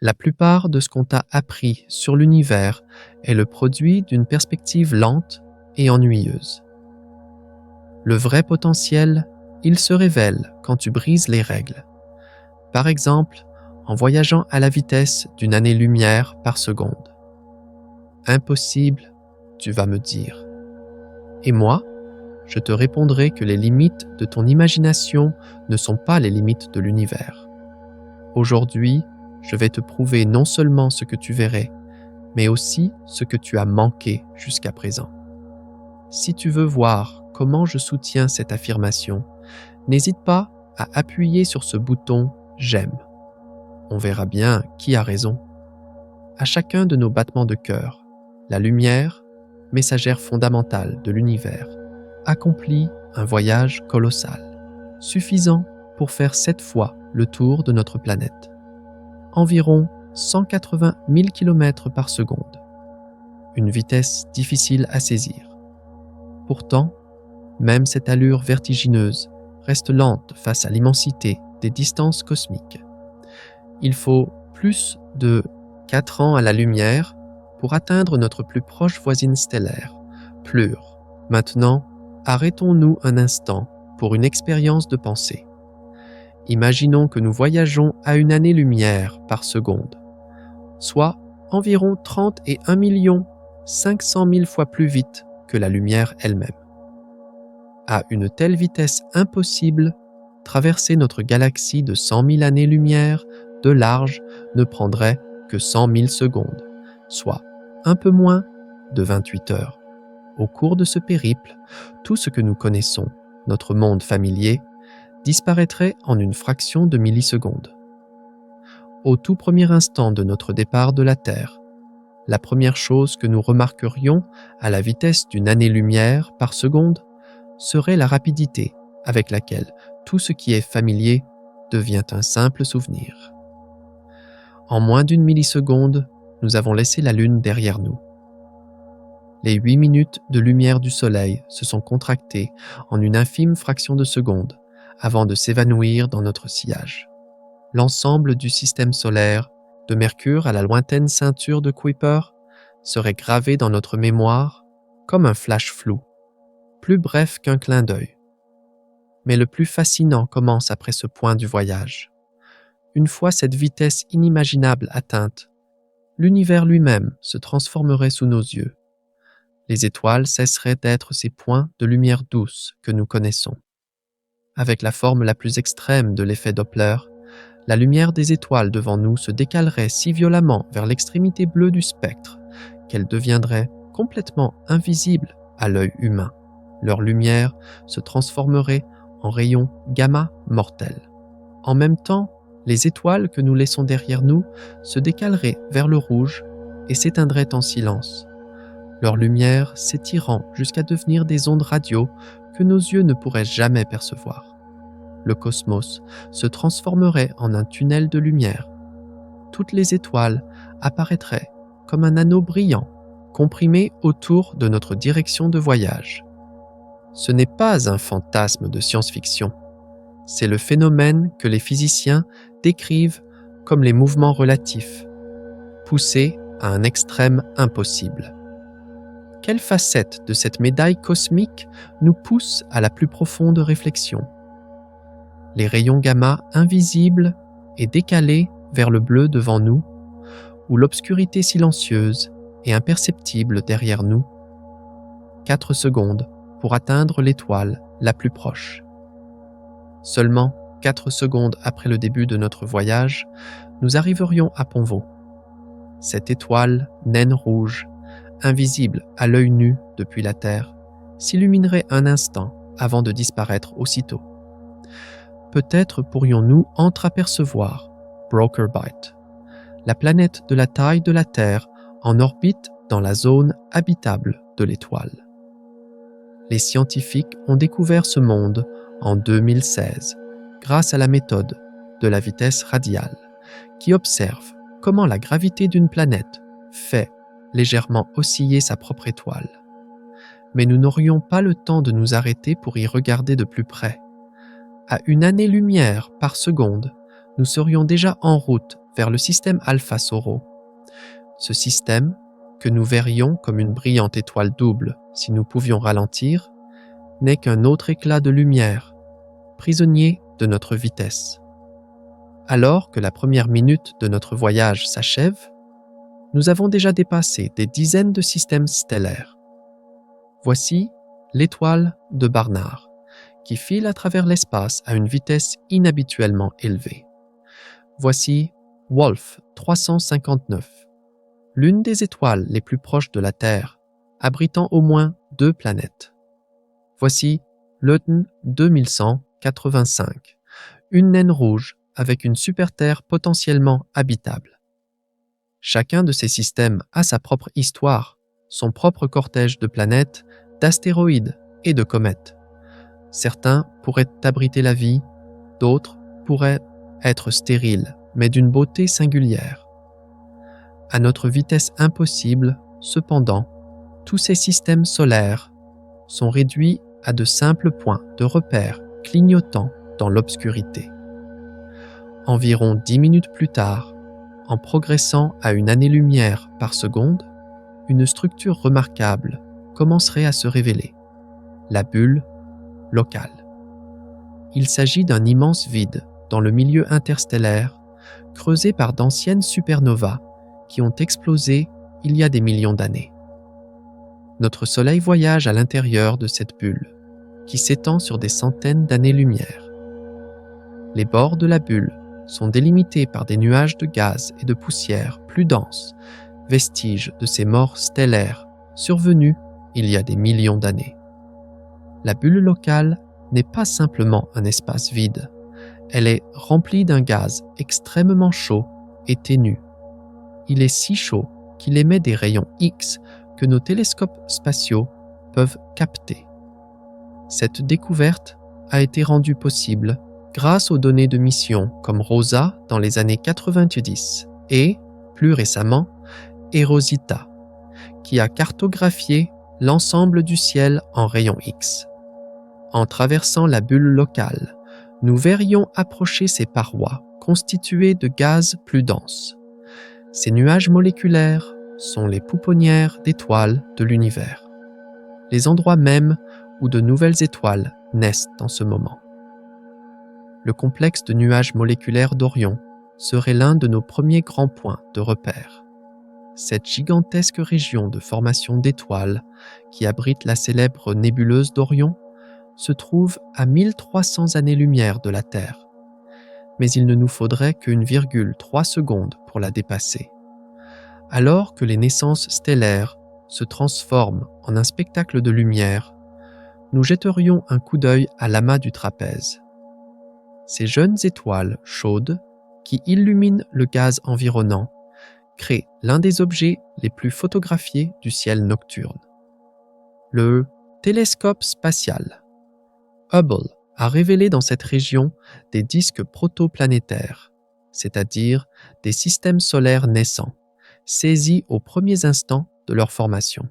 La plupart de ce qu'on t'a appris sur l'univers est le produit d'une perspective lente et ennuyeuse. Le vrai potentiel, il se révèle quand tu brises les règles. Par exemple, en voyageant à la vitesse d'une année-lumière par seconde. Impossible, tu vas me dire. Et moi, je te répondrai que les limites de ton imagination ne sont pas les limites de l'univers. Aujourd'hui, je vais te prouver non seulement ce que tu verrais, mais aussi ce que tu as manqué jusqu'à présent. Si tu veux voir comment je soutiens cette affirmation, n'hésite pas à appuyer sur ce bouton « J'aime ». On verra bien qui a raison. À chacun de nos battements de cœur, la lumière, messagère fondamentale de l'univers, accomplit un voyage colossal, suffisant pour faire 7 fois le tour de notre planète. Environ 180 000 km par seconde. Une vitesse difficile à saisir. Pourtant, même cette allure vertigineuse reste lente face à l'immensité des distances cosmiques. Il faut plus de 4 ans à la lumière pour atteindre notre plus proche voisine stellaire, Plure. Maintenant, arrêtons-nous un instant pour une expérience de pensée. Imaginons que nous voyageons à une année-lumière par seconde, soit environ 31 500 000 fois plus vite que la lumière elle-même. À une telle vitesse impossible, traverser notre galaxie de 100 000 années-lumière de large ne prendrait que 100 000 secondes, soit un peu moins de 28 heures. Au cours de ce périple, tout ce que nous connaissons, notre monde familier, disparaîtrait en une fraction de milliseconde. Au tout premier instant de notre départ de la Terre, la première chose que nous remarquerions à la vitesse d'une année-lumière par seconde serait la rapidité avec laquelle tout ce qui est familier devient un simple souvenir. En moins d'une milliseconde, nous avons laissé la Lune derrière nous. Les 8 minutes de lumière du Soleil se sont contractées en une infime fraction de seconde avant de s'évanouir dans notre sillage. L'ensemble du système solaire, de Mercure à la lointaine ceinture de Kuiper, serait gravé dans notre mémoire comme un flash flou, plus bref qu'un clin d'œil. Mais le plus fascinant commence après ce point du voyage. Une fois cette vitesse inimaginable atteinte, l'univers lui-même se transformerait sous nos yeux. Les étoiles cesseraient d'être ces points de lumière douce que nous connaissons. Avec la forme la plus extrême de l'effet Doppler, la lumière des étoiles devant nous se décalerait si violemment vers l'extrémité bleue du spectre qu'elle deviendrait complètement invisible à l'œil humain. Leur lumière se transformerait en rayons gamma mortels. En même temps, les étoiles que nous laissons derrière nous se décaleraient vers le rouge et s'éteindraient en silence, leur lumière s'étirant jusqu'à devenir des ondes radio que nos yeux ne pourraient jamais percevoir. Le cosmos se transformerait en un tunnel de lumière. Toutes les étoiles apparaîtraient comme un anneau brillant, comprimé autour de notre direction de voyage. Ce n'est pas un fantasme de science-fiction. C'est le phénomène que les physiciens décrivent comme les mouvements relatifs, poussés à un extrême impossible. Quelle facette de cette médaille cosmique nous pousse à la plus profonde réflexion? Les rayons gamma invisibles et décalés vers le bleu devant nous, ou l'obscurité silencieuse et imperceptible derrière nous? 4 secondes pour atteindre l'étoile la plus proche. Seulement 4 secondes après le début de notre voyage, nous arriverions à Ponvo. Cette étoile, naine rouge, invisible à l'œil nu depuis la Terre, s'illuminerait un instant avant de disparaître aussitôt. Peut-être pourrions-nous entreapercevoir Broker Bight, la planète de la taille de la Terre en orbite dans la zone habitable de l'étoile. Les scientifiques ont découvert ce monde en 2016 grâce à la méthode de la vitesse radiale qui observe comment la gravité d'une planète fait légèrement osciller sa propre étoile. Mais nous n'aurions pas le temps de nous arrêter pour y regarder de plus près. À une année-lumière par seconde, nous serions déjà en route vers le système Alpha Sauro. Ce système, que nous verrions comme une brillante étoile double si nous pouvions ralentir, n'est qu'un autre éclat de lumière, prisonnier de notre vitesse. Alors que la première minute de notre voyage s'achève, nous avons déjà dépassé des dizaines de systèmes stellaires. Voici l'étoile de Barnard, qui file à travers l'espace à une vitesse inhabituellement élevée. Voici Wolf 359, l'une des étoiles les plus proches de la Terre, abritant au moins 2 planètes. Voici Luthen 2185, une naine rouge avec une super-Terre potentiellement habitable. Chacun de ces systèmes a sa propre histoire, son propre cortège de planètes, d'astéroïdes et de comètes. Certains pourraient abriter la vie, d'autres pourraient être stériles, mais d'une beauté singulière. À notre vitesse impossible, cependant, tous ces systèmes solaires sont réduits à de simples points de repère clignotant dans l'obscurité. Environ 10 minutes plus tard, en progressant à une année-lumière par seconde, une structure remarquable commencerait à se révéler, la bulle locale. Il s'agit d'un immense vide dans le milieu interstellaire, creusé par d'anciennes supernovas qui ont explosé il y a des millions d'années. Notre Soleil voyage à l'intérieur de cette bulle, qui s'étend sur des centaines d'années-lumière. Les bords de la bulle sont délimités par des nuages de gaz et de poussière plus denses, vestiges de ces morts stellaires survenus il y a des millions d'années. La bulle locale n'est pas simplement un espace vide, elle est remplie d'un gaz extrêmement chaud et ténu. Il est si chaud qu'il émet des rayons X que nos télescopes spatiaux peuvent capter. Cette découverte a été rendue possible grâce aux données de missions comme ROSA dans les années 90 et, plus récemment, Erosita, qui a cartographié l'ensemble du ciel en rayons X. En traversant la bulle locale, nous verrions approcher ces parois constituées de gaz plus denses. Ces nuages moléculaires sont les pouponnières d'étoiles de l'univers, les endroits mêmes où de nouvelles étoiles naissent en ce moment. Le complexe de nuages moléculaires d'Orion serait l'un de nos premiers grands points de repère. Cette gigantesque région de formation d'étoiles qui abrite la célèbre nébuleuse d'Orion se trouve à 1300 années-lumière de la Terre, mais il ne nous faudrait qu'1,3 seconde pour la dépasser. Alors que les naissances stellaires se transforment en un spectacle de lumière, nous jetterions un coup d'œil à l'amas du trapèze. Ces jeunes étoiles chaudes qui illuminent le gaz environnant créent l'un des objets les plus photographiés du ciel nocturne. Le télescope spatial Hubble a révélé dans cette région des disques protoplanétaires, c'est-à-dire des systèmes solaires naissants, saisis aux premiers instants de leur formation.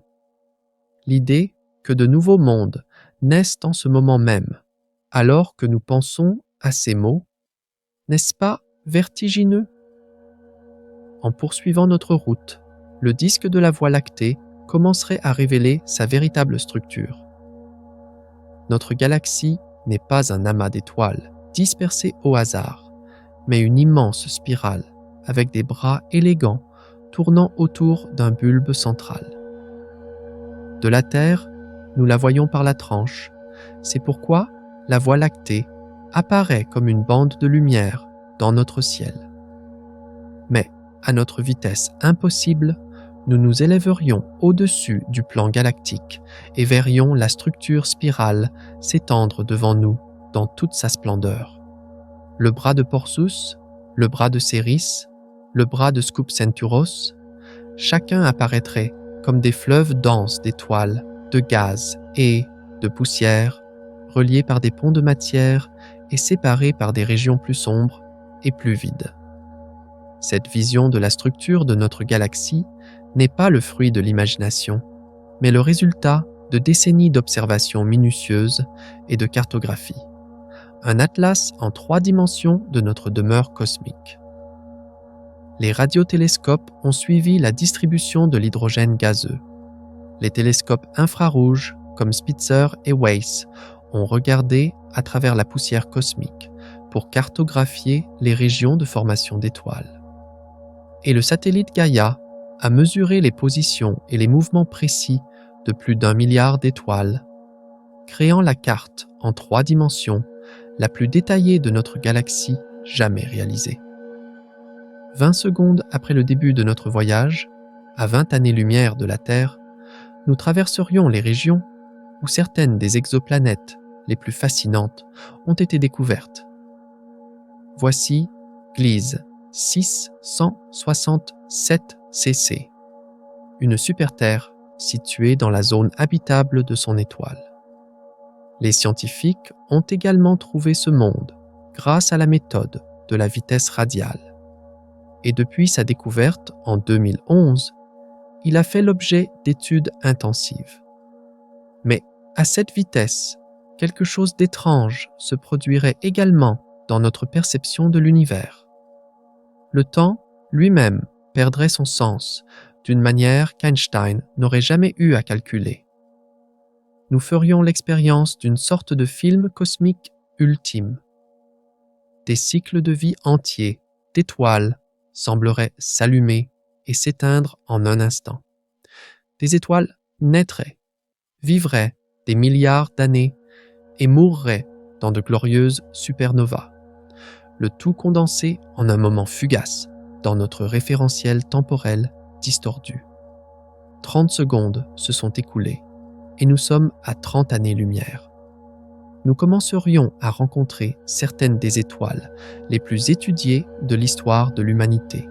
L'idée que de nouveaux mondes naissent en ce moment même, alors que nous pensons à ces mots, n'est-ce pas vertigineux? En poursuivant notre route, le disque de la Voie lactée commencerait à révéler sa véritable structure. Notre galaxie n'est pas un amas d'étoiles dispersées au hasard, mais une immense spirale avec des bras élégants tournant autour d'un bulbe central. De la Terre, nous la voyons par la tranche. C'est pourquoi la Voie lactée apparaît comme une bande de lumière dans notre ciel. Mais à notre vitesse impossible, nous nous élèverions au-dessus du plan galactique et verrions la structure spirale s'étendre devant nous dans toute sa splendeur. Le bras de Perseus, le bras de Céris, le bras de Scoop-Centaurus, chacun apparaîtrait comme des fleuves denses d'étoiles, de gaz et de poussière, reliés par des ponts de matière et séparés par des régions plus sombres et plus vides. Cette vision de la structure de notre galaxie n'est pas le fruit de l'imagination, mais le résultat de décennies d'observations minutieuses et de cartographie. Un atlas en 3 dimensions de notre demeure cosmique. Les radiotélescopes ont suivi la distribution de l'hydrogène gazeux. Les télescopes infrarouges, comme Spitzer et Weiss, ont regardé à travers la poussière cosmique pour cartographier les régions de formation d'étoiles. Et le satellite Gaia a mesuré les positions et les mouvements précis de plus d'1 milliard d'étoiles, créant la carte en 3 dimensions la plus détaillée de notre galaxie jamais réalisée. 20 secondes après le début de notre voyage, à 20 années-lumière de la Terre, nous traverserions les régions où certaines des exoplanètes les plus fascinantes ont été découvertes. Voici Gliese 6167 cc, une super-Terre située dans la zone habitable de son étoile. Les scientifiques ont également trouvé ce monde grâce à la méthode de la vitesse radiale. Et depuis sa découverte en 2011, il a fait l'objet d'études intensives. Mais à cette vitesse, quelque chose d'étrange se produirait également dans notre perception de l'univers. Le temps, lui-même, perdrait son sens d'une manière qu'Einstein n'aurait jamais eu à calculer. Nous ferions l'expérience d'une sorte de film cosmique ultime. Des cycles de vie entiers d'étoiles sembleraient s'allumer et s'éteindre en un instant. Des étoiles naîtraient, vivraient des milliards d'années et mourraient dans de glorieuses supernovas, le tout condensé en un moment fugace dans notre référentiel temporel distordu. 30 secondes se sont écoulées et nous sommes à 30 années-lumière. Nous commencerions à rencontrer certaines des étoiles les plus étudiées de l'histoire de l'humanité.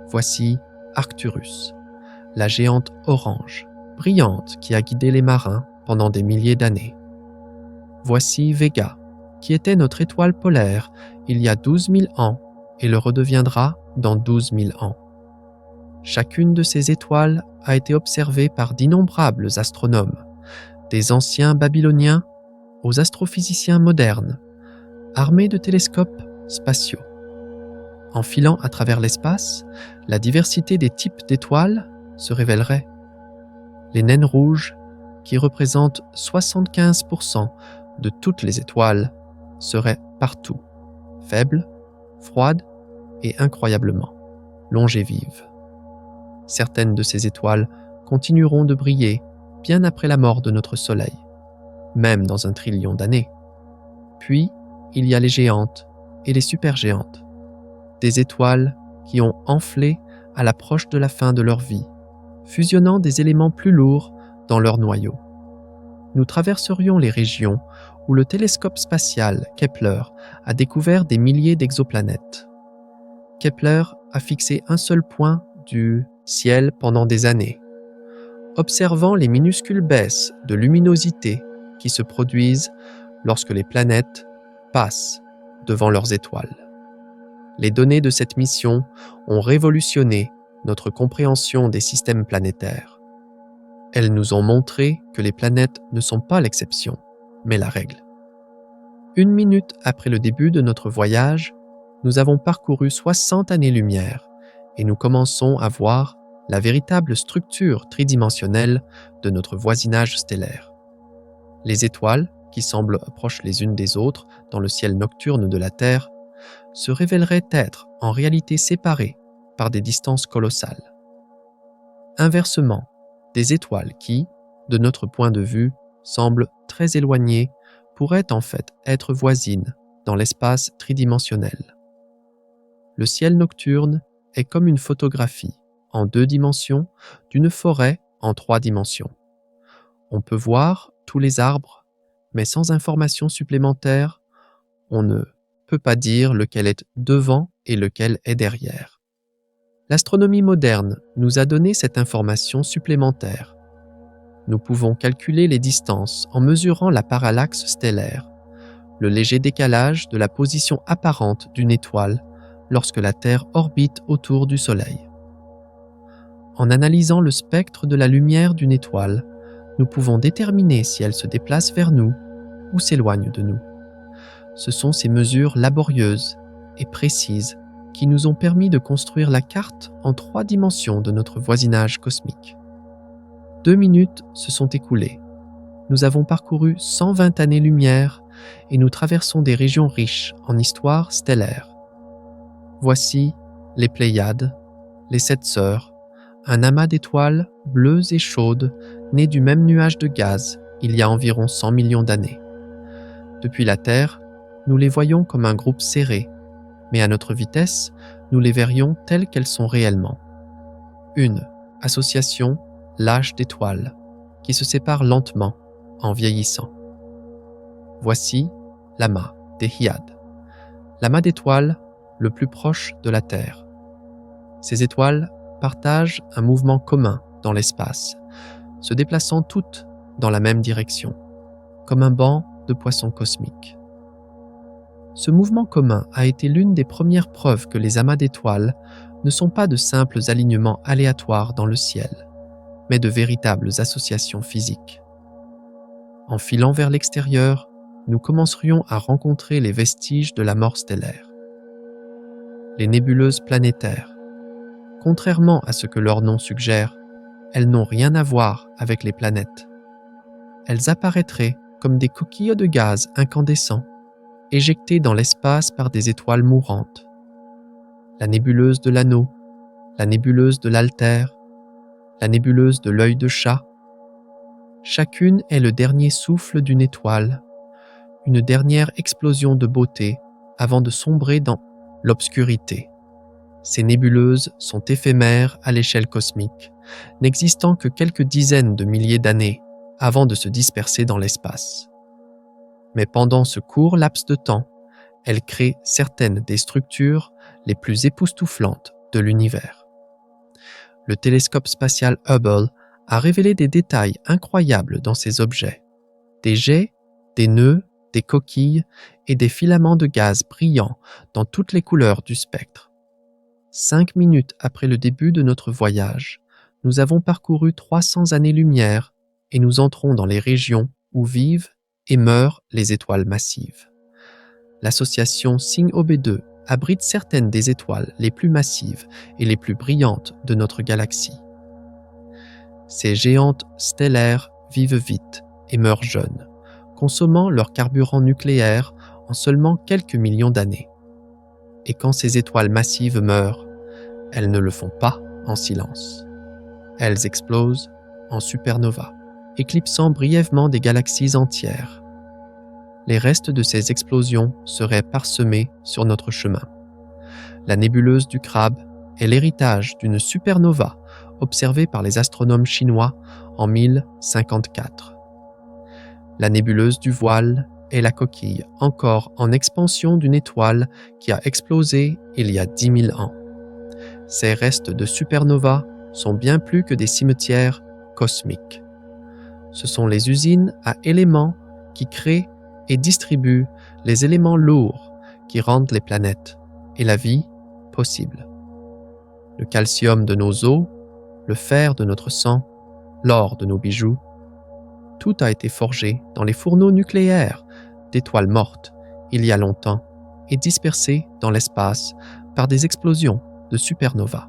Voici Arcturus, la géante orange, brillante qui a guidé les marins pendant des milliers d'années. Voici Vega, qui était notre étoile polaire il y a 12 000 ans et le redeviendra dans 12 000 ans. Chacune de ces étoiles a été observée par d'innombrables astronomes, des anciens Babyloniens aux astrophysiciens modernes, armés de télescopes spatiaux. En filant à travers l'espace, la diversité des types d'étoiles se révélerait. Les naines rouges, qui représentent 75% de toutes les étoiles, seraient partout, faibles, froides et incroyablement longévives. Certaines de ces étoiles continueront de briller bien après la mort de notre Soleil, même dans 1 trillion d'années. Puis, il y a les géantes et les supergéantes, des étoiles qui ont enflé à l'approche de la fin de leur vie, fusionnant des éléments plus lourds dans leur noyau. Nous traverserions les régions où le télescope spatial Kepler a découvert des milliers d'exoplanètes. Kepler a fixé un seul point du ciel pendant des années, observant les minuscules baisses de luminosité qui se produisent lorsque les planètes passent devant leurs étoiles. Les données de cette mission ont révolutionné notre compréhension des systèmes planétaires. Elles nous ont montré que les planètes ne sont pas l'exception, mais la règle. 1 minute après le début de notre voyage, nous avons parcouru 60 années-lumière et nous commençons à voir la véritable structure tridimensionnelle de notre voisinage stellaire. Les étoiles, qui semblent proches les unes des autres dans le ciel nocturne de la Terre, se révéleraient être en réalité séparées par des distances colossales. Inversement, des étoiles qui, de notre point de vue, semblent très éloignées, pourraient en fait être voisines dans l'espace tridimensionnel. Le ciel nocturne est comme une photographie en 2 dimensions d'une forêt en 3 dimensions. On peut voir tous les arbres, mais sans information supplémentaire, on ne peut pas dire lequel est devant et lequel est derrière. L'astronomie moderne nous a donné cette information supplémentaire. Nous pouvons calculer les distances en mesurant la parallaxe stellaire, le léger décalage de la position apparente d'une étoile lorsque la Terre orbite autour du Soleil. En analysant le spectre de la lumière d'une étoile, nous pouvons déterminer si elle se déplace vers nous ou s'éloigne de nous. Ce sont ces mesures laborieuses et précises qui nous ont permis de construire la carte en 3 dimensions de notre voisinage cosmique. 2 minutes se sont écoulées. Nous avons parcouru 120 années-lumière et nous traversons des régions riches en histoire stellaire. Voici les Pléiades, les 7 sœurs, un amas d'étoiles bleues et chaudes nées du même nuage de gaz il y a environ 100 millions d'années. Depuis la Terre, nous les voyons comme un groupe serré, mais à notre vitesse, nous les verrions telles qu'elles sont réellement. Une association lâche d'étoiles qui se séparent lentement en vieillissant. Voici l'amas des Hyades, l'amas d'étoiles le plus proche de la Terre. Ces étoiles partagent un mouvement commun dans l'espace, se déplaçant toutes dans la même direction, comme un banc de poissons cosmiques. Ce mouvement commun a été l'une des premières preuves que les amas d'étoiles ne sont pas de simples alignements aléatoires dans le ciel, mais de véritables associations physiques. En filant vers l'extérieur, nous commencerions à rencontrer les vestiges de la mort stellaire. Les nébuleuses planétaires. Contrairement à ce que leur nom suggère, elles n'ont rien à voir avec les planètes. Elles apparaîtraient comme des coquilles de gaz incandescents, éjectées dans l'espace par des étoiles mourantes. La nébuleuse de l'Anneau, la nébuleuse de l'Altaire, la nébuleuse de l'Œil de Chat. Chacune est le dernier souffle d'une étoile, une dernière explosion de beauté avant de sombrer dans l'obscurité. Ces nébuleuses sont éphémères à l'échelle cosmique, n'existant que quelques dizaines de milliers d'années avant de se disperser dans l'espace. Mais pendant ce court laps de temps, elles créent certaines des structures les plus époustouflantes de l'univers. Le télescope spatial Hubble a révélé des détails incroyables dans ces objets. Des jets, des nœuds, des coquilles et des filaments de gaz brillants dans toutes les couleurs du spectre. 5 minutes après le début de notre voyage, nous avons parcouru 300 années-lumière et nous entrons dans les régions où vivent et meurent les étoiles massives. L'association Cygne OB2 abrite certaines des étoiles les plus massives et les plus brillantes de notre galaxie. Ces géantes stellaires vivent vite et meurent jeunes, consommant leur carburant nucléaire en seulement quelques millions d'années. Et quand ces étoiles massives meurent, elles ne le font pas en silence. Elles explosent en supernova, éclipsant brièvement des galaxies entières. Les restes de ces explosions seraient parsemés sur notre chemin. La nébuleuse du Crabe est l'héritage d'une supernova observée par les astronomes chinois en 1054. La nébuleuse du Voile est la coquille encore en expansion d'une étoile qui a explosé il y a 10 000 ans. Ces restes de supernova sont bien plus que des cimetières cosmiques. Ce sont les usines à éléments qui créent et distribuent les éléments lourds qui rendent les planètes et la vie possible. Le calcium de nos os, le fer de notre sang, l'or de nos bijoux, tout a été forgé dans les fourneaux nucléaires d'étoiles mortes il y a longtemps et dispersées dans l'espace par des explosions de supernovas.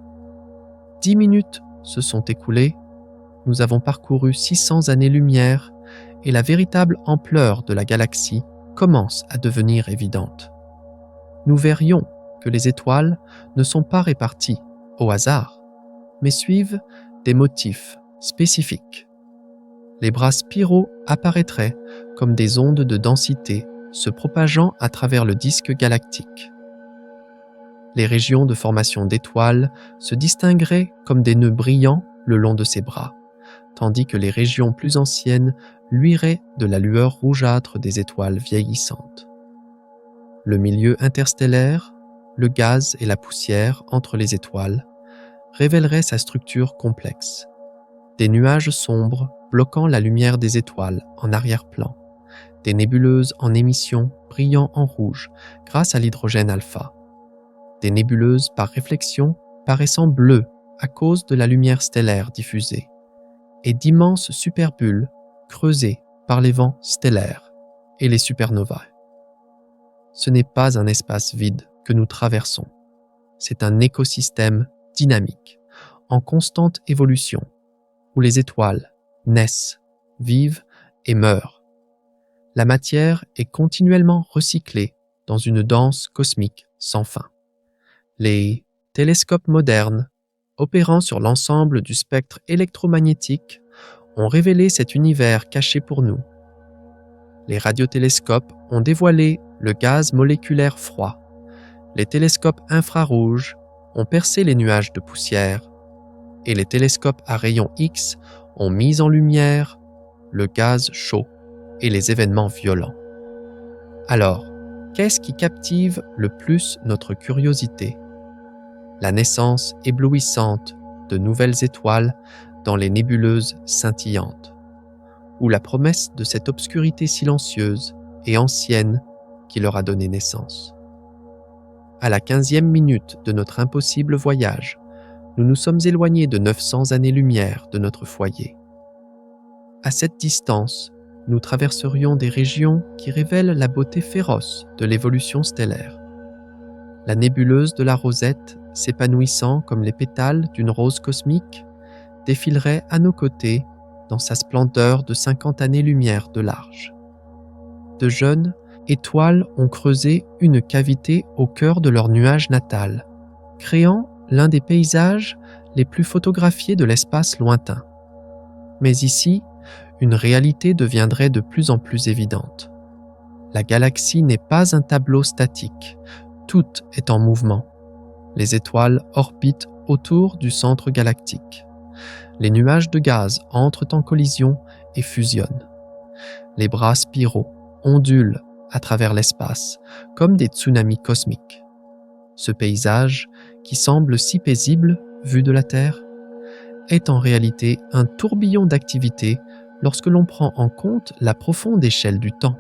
10 minutes se sont écoulées, nous avons parcouru 600 années-lumière et la véritable ampleur de la galaxie commence à devenir évidente. Nous verrions que les étoiles ne sont pas réparties au hasard, mais suivent des motifs spécifiques. Les bras spiraux apparaîtraient comme des ondes de densité se propageant à travers le disque galactique. Les régions de formation d'étoiles se distingueraient comme des nœuds brillants le long de ces bras, tandis que les régions plus anciennes luiraient de la lueur rougeâtre des étoiles vieillissantes. Le milieu interstellaire, le gaz et la poussière entre les étoiles, révéleraient sa structure complexe. Des nuages sombres bloquant la lumière des étoiles en arrière-plan, des nébuleuses en émission brillant en rouge grâce à l'hydrogène alpha, des nébuleuses par réflexion paraissant bleues à cause de la lumière stellaire diffusée, et d'immenses superbulles creusées par les vents stellaires et les supernovas. Ce n'est pas un espace vide que nous traversons, c'est un écosystème dynamique, en constante évolution, où les étoiles naissent, vivent et meurent. La matière est continuellement recyclée dans une danse cosmique sans fin. Les télescopes modernes, opérant sur l'ensemble du spectre électromagnétique, ont révélé cet univers caché pour nous. Les radiotélescopes ont dévoilé le gaz moléculaire froid. Les télescopes infrarouges ont percé les nuages de poussière. Et les télescopes à rayons X ont mis en lumière le gaz chaud et les événements violents. Alors, qu'est-ce qui captive le plus notre curiosité? La naissance éblouissante de nouvelles étoiles dans les nébuleuses scintillantes, ou la promesse de cette obscurité silencieuse et ancienne qui leur a donné naissance. À la 15e minute de notre impossible voyage, nous nous sommes éloignés de 900 années-lumière de notre foyer. À cette distance, nous traverserions des régions qui révèlent la beauté féroce de l'évolution stellaire. La nébuleuse de la Rosette, s'épanouissant comme les pétales d'une rose cosmique, défilerait à nos côtés dans sa splendeur de 50 années-lumière de large. De jeunes étoiles ont creusé une cavité au cœur de leur nuage natal, créant l'un des paysages les plus photographiés de l'espace lointain. Mais ici, une réalité deviendrait de plus en plus évidente. La galaxie n'est pas un tableau statique, tout est en mouvement. Les étoiles orbitent autour du centre galactique. Les nuages de gaz entrent en collision et fusionnent. Les bras spiraux ondulent à travers l'espace comme des tsunamis cosmiques. Ce paysage, qui semble si paisible vu de la Terre, est en réalité un tourbillon d'activité lorsque l'on prend en compte la profonde échelle du temps.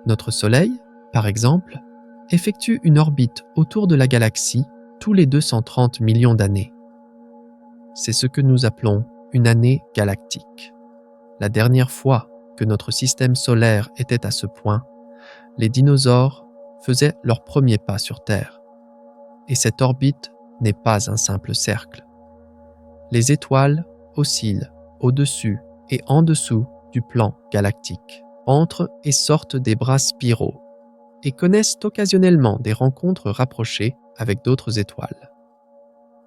Notre Soleil, par exemple, effectue une orbite autour de la galaxie tous les 230 millions d'années. C'est ce que nous appelons une année galactique. La dernière fois que notre système solaire était à ce point, les dinosaures faisaient leurs premiers pas sur Terre. Et cette orbite n'est pas un simple cercle. Les étoiles oscillent au-dessus et en dessous du plan galactique, entrent et sortent des bras spiraux et connaissent occasionnellement des rencontres rapprochées avec d'autres étoiles.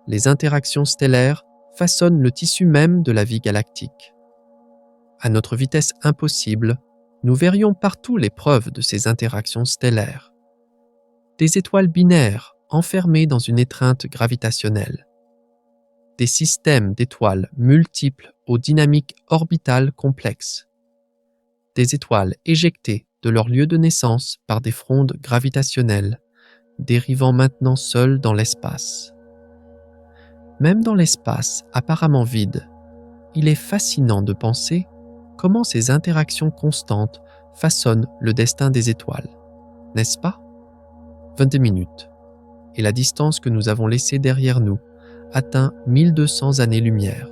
Les interactions stellaires façonnent le tissu même de la vie galactique. À notre vitesse impossible, nous verrions partout les preuves de ces interactions stellaires. Des étoiles binaires enfermées dans une étreinte gravitationnelle. Des systèmes d'étoiles multiples aux dynamiques orbitales complexes. Des étoiles éjectées de leur lieu de naissance par des frondes gravitationnelles, dérivant maintenant seules dans l'espace. Même dans l'espace apparemment vide, il est fascinant de penser comment ces interactions constantes façonnent le destin des étoiles, n'est-ce pas? 22 minutes, et la distance que nous avons laissée derrière nous atteint 1200 années-lumière.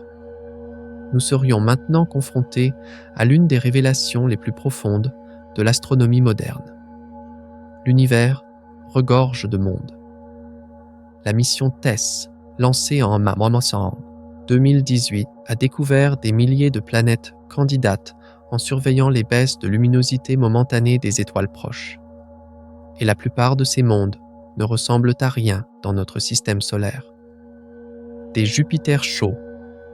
Nous serions maintenant confrontés à l'une des révélations les plus profondes de l'astronomie moderne. L'univers regorge de mondes. La mission TESS, lancée en 2018, a découvert des milliers de planètes candidates en surveillant les baisses de luminosité momentanées des étoiles proches. Et la plupart de ces mondes ne ressemblent à rien dans notre système solaire. Des Jupiters chauds,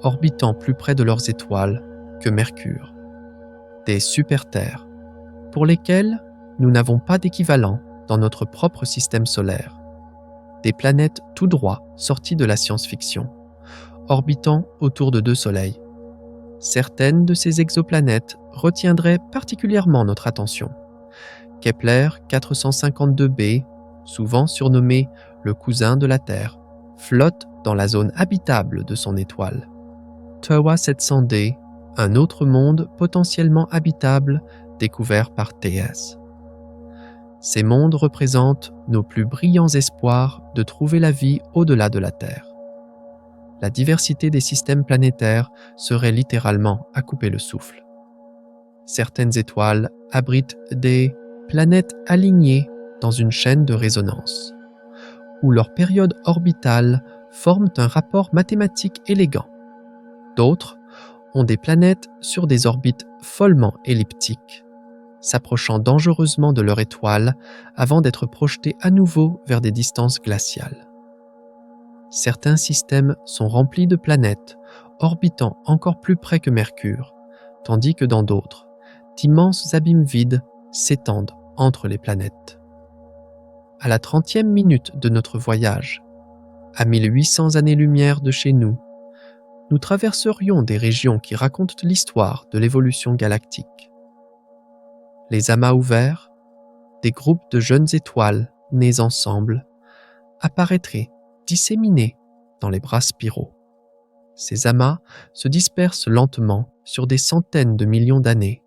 orbitant plus près de leurs étoiles que Mercure. Des super-terres, pour lesquelles nous n'avons pas d'équivalent dans notre propre système solaire. Des planètes tout droit sorties de la science-fiction, orbitant autour de deux soleils. Certaines de ces exoplanètes retiendraient particulièrement notre attention. Kepler 452b, souvent surnommé le cousin de la Terre, flotte dans la zone habitable de son étoile. TOA 700d, un autre monde potentiellement habitable découvert par TS. Ces mondes représentent nos plus brillants espoirs de trouver la vie au-delà de la Terre. La diversité des systèmes planétaires serait littéralement à couper le souffle. Certaines étoiles abritent des planètes alignées dans une chaîne de résonance, où leurs périodes orbitales forment un rapport mathématique élégant. D'autres ont des planètes sur des orbites follement elliptiques, s'approchant dangereusement de leur étoile avant d'être projetées à nouveau vers des distances glaciales. Certains systèmes sont remplis de planètes orbitant encore plus près que Mercure, tandis que dans d'autres, d'immenses abîmes vides s'étendent entre les planètes. À la 30e minute de notre voyage, à 1800 années-lumière de chez nous, nous traverserions des régions qui racontent l'histoire de l'évolution galactique. Les amas ouverts, des groupes de jeunes étoiles nées ensemble, apparaîtraient disséminés dans les bras spiraux. Ces amas se dispersent lentement sur des centaines de millions d'années,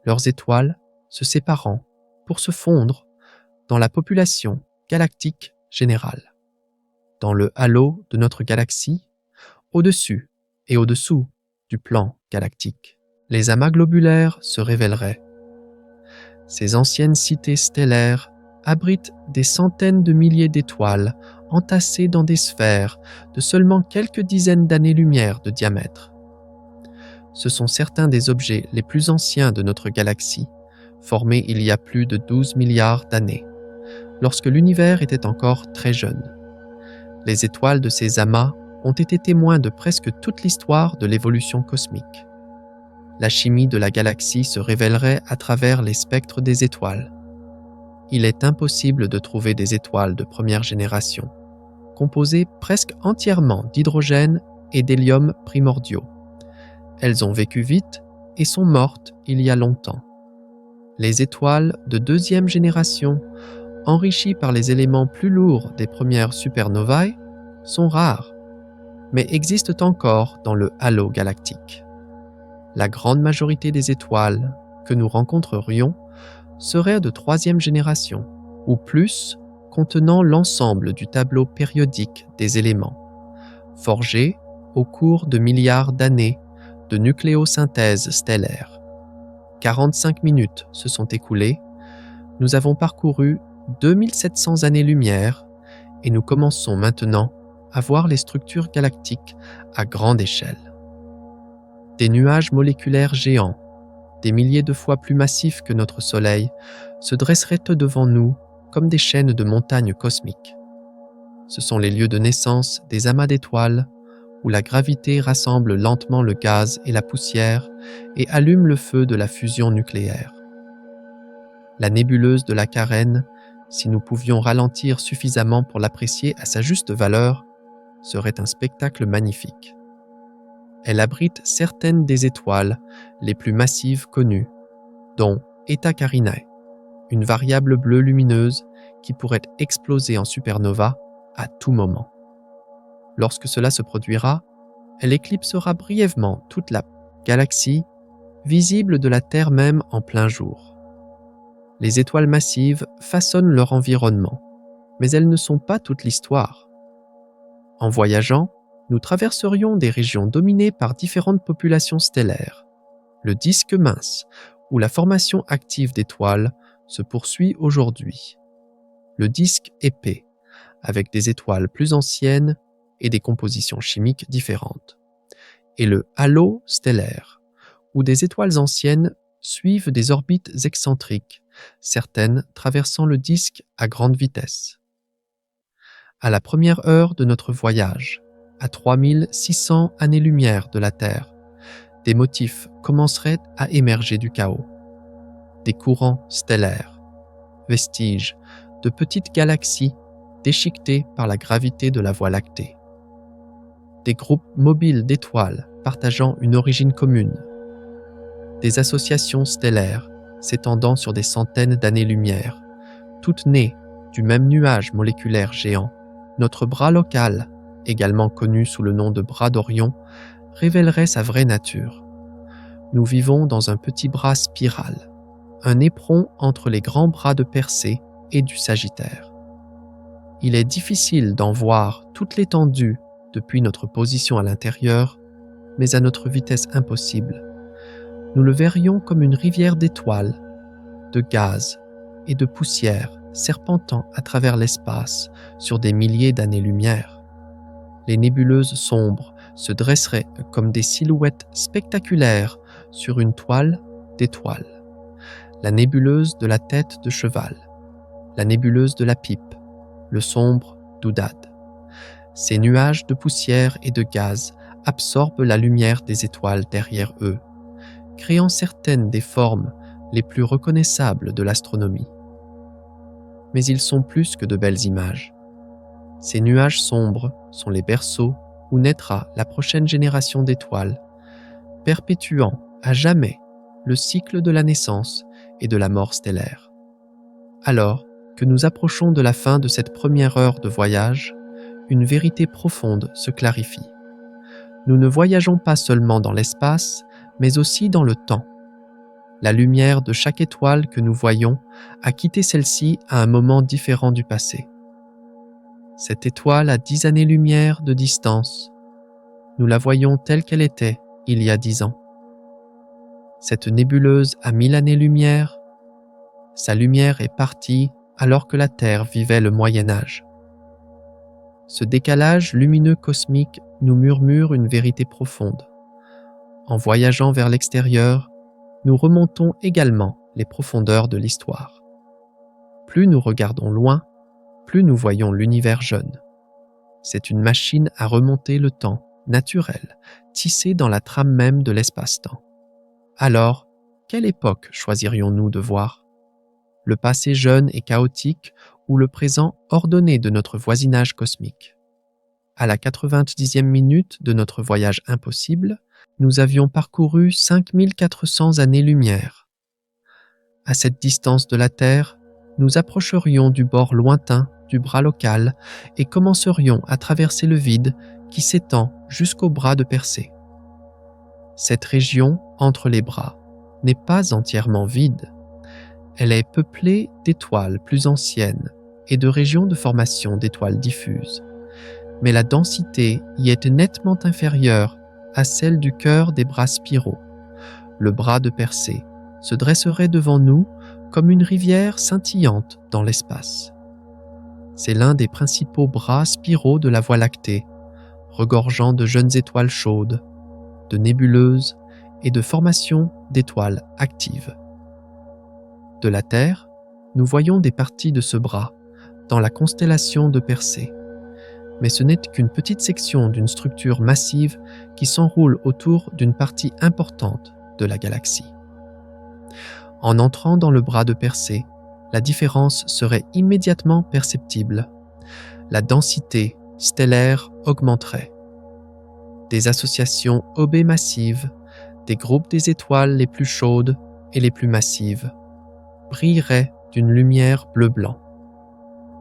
leurs étoiles se séparant pour se fondre dans la population galactique générale. Dans le halo de notre galaxie, au-dessus et au-dessous du plan galactique, les amas globulaires se révéleraient. Ces anciennes cités stellaires abritent des centaines de milliers d'étoiles entassées dans des sphères de seulement quelques dizaines d'années-lumière de diamètre. Ce sont certains des objets les plus anciens de notre galaxie, formés il y a plus de 12 milliards d'années, lorsque l'univers était encore très jeune. Les étoiles de ces amas ont été témoins de presque toute l'histoire de l'évolution cosmique. La chimie de la galaxie se révélerait à travers les spectres des étoiles. Il est impossible de trouver des étoiles de première génération, composées presque entièrement d'hydrogène et d'hélium primordiaux. Elles ont vécu vite et sont mortes il y a longtemps. Les étoiles de deuxième génération, enrichies par les éléments plus lourds des premières supernovae, sont rares, mais existent encore dans le halo galactique. La grande majorité des étoiles que nous rencontrerions seraient de troisième génération, ou plus, contenant l'ensemble du tableau périodique des éléments, forgés au cours de milliards d'années de nucléosynthèse stellaire. 45 minutes se sont écoulées, nous avons parcouru 2700 années-lumière et nous commençons maintenant à voir les structures galactiques à grande échelle. Des nuages moléculaires géants, des milliers de fois plus massifs que notre Soleil, se dresseraient devant nous comme des chaînes de montagnes cosmiques. Ce sont les lieux de naissance des amas d'étoiles où la gravité rassemble lentement le gaz et la poussière et allume le feu de la fusion nucléaire. La nébuleuse de la Carène, si nous pouvions ralentir suffisamment pour l'apprécier à sa juste valeur, serait un spectacle magnifique. Elle abrite certaines des étoiles les plus massives connues, dont Eta Carinae, une variable bleue lumineuse qui pourrait exploser en supernova à tout moment. Lorsque cela se produira, elle éclipsera brièvement toute la galaxie, visible de la Terre même en plein jour. Les étoiles massives façonnent leur environnement, mais elles ne sont pas toute l'histoire. En voyageant, nous traverserions des régions dominées par différentes populations stellaires. Le disque mince, où la formation active d'étoiles se poursuit aujourd'hui. Le disque épais, avec des étoiles plus anciennes et des compositions chimiques différentes. Et le halo stellaire, où des étoiles anciennes suivent des orbites excentriques, certaines traversant le disque à grande vitesse. À la première heure de notre voyage, à 3600 années-lumière de la Terre, des motifs commenceraient à émerger du chaos. Des courants stellaires, vestiges de petites galaxies déchiquetées par la gravité de la Voie lactée. Des groupes mobiles d'étoiles partageant une origine commune. Des associations stellaires s'étendant sur des centaines d'années-lumière, toutes nées du même nuage moléculaire géant. Notre bras local, également connu sous le nom de bras d'Orion, révélerait sa vraie nature. Nous vivons dans un petit bras spiral, un éperon entre les grands bras de Persée et du Sagittaire. Il est difficile d'en voir toute l'étendue depuis notre position à l'intérieur, mais à notre vitesse impossible. Nous le verrions comme une rivière d'étoiles, de gaz et de poussière serpentant à travers l'espace sur des milliers d'années-lumière. Les nébuleuses sombres se dresseraient comme des silhouettes spectaculaires sur une toile d'étoiles. La nébuleuse de la tête de cheval, la nébuleuse de la pipe, le sombre Doudad. Ces nuages de poussière et de gaz absorbent la lumière des étoiles derrière eux, créant certaines des formes les plus reconnaissables de l'astronomie. Mais ils sont plus que de belles images. Ces nuages sombres sont les berceaux où naîtra la prochaine génération d'étoiles, perpétuant à jamais le cycle de la naissance et de la mort stellaire. Alors que nous approchons de la fin de cette première heure de voyage, une vérité profonde se clarifie. Nous ne voyageons pas seulement dans l'espace, mais aussi dans le temps. La lumière de chaque étoile que nous voyons a quitté celle-ci à un moment différent du passé. Cette étoile a 10 années-lumière de distance. Nous la voyons telle qu'elle était il y a 10 ans. Cette nébuleuse a 1000 années-lumière. Sa lumière est partie alors que la Terre vivait le Moyen Âge. Ce décalage lumineux cosmique nous murmure une vérité profonde. En voyageant vers l'extérieur, nous remontons également les profondeurs de l'histoire. Plus nous regardons loin, plus nous voyons l'univers jeune. C'est une machine à remonter le temps, naturel, tissée dans la trame même de l'espace-temps. Alors, quelle époque choisirions-nous de voir ? Le passé jeune et chaotique ou le présent ordonné de notre voisinage cosmique ? À la 90e minute de notre voyage impossible, nous avions parcouru 5400 années-lumière. À cette distance de la Terre, nous approcherions du bord lointain du bras local et commencerions à traverser le vide qui s'étend jusqu'au bras de Persée. Cette région entre les bras n'est pas entièrement vide. Elle est peuplée d'étoiles plus anciennes et de régions de formation d'étoiles diffuses. Mais la densité y est nettement inférieure à celle du cœur des bras spiraux. Le bras de Persée se dresserait devant nous comme une rivière scintillante dans l'espace. C'est l'un des principaux bras spiraux de la Voie lactée, regorgeant de jeunes étoiles chaudes, de nébuleuses et de formations d'étoiles actives. De la Terre, nous voyons des parties de ce bras dans la constellation de Persée. Mais ce n'est qu'une petite section d'une structure massive qui s'enroule autour d'une partie importante de la galaxie. En entrant dans le bras de Persée, la différence serait immédiatement perceptible. La densité stellaire augmenterait. Des associations OB massives, des groupes des étoiles les plus chaudes et les plus massives, brilleraient d'une lumière bleu-blanc.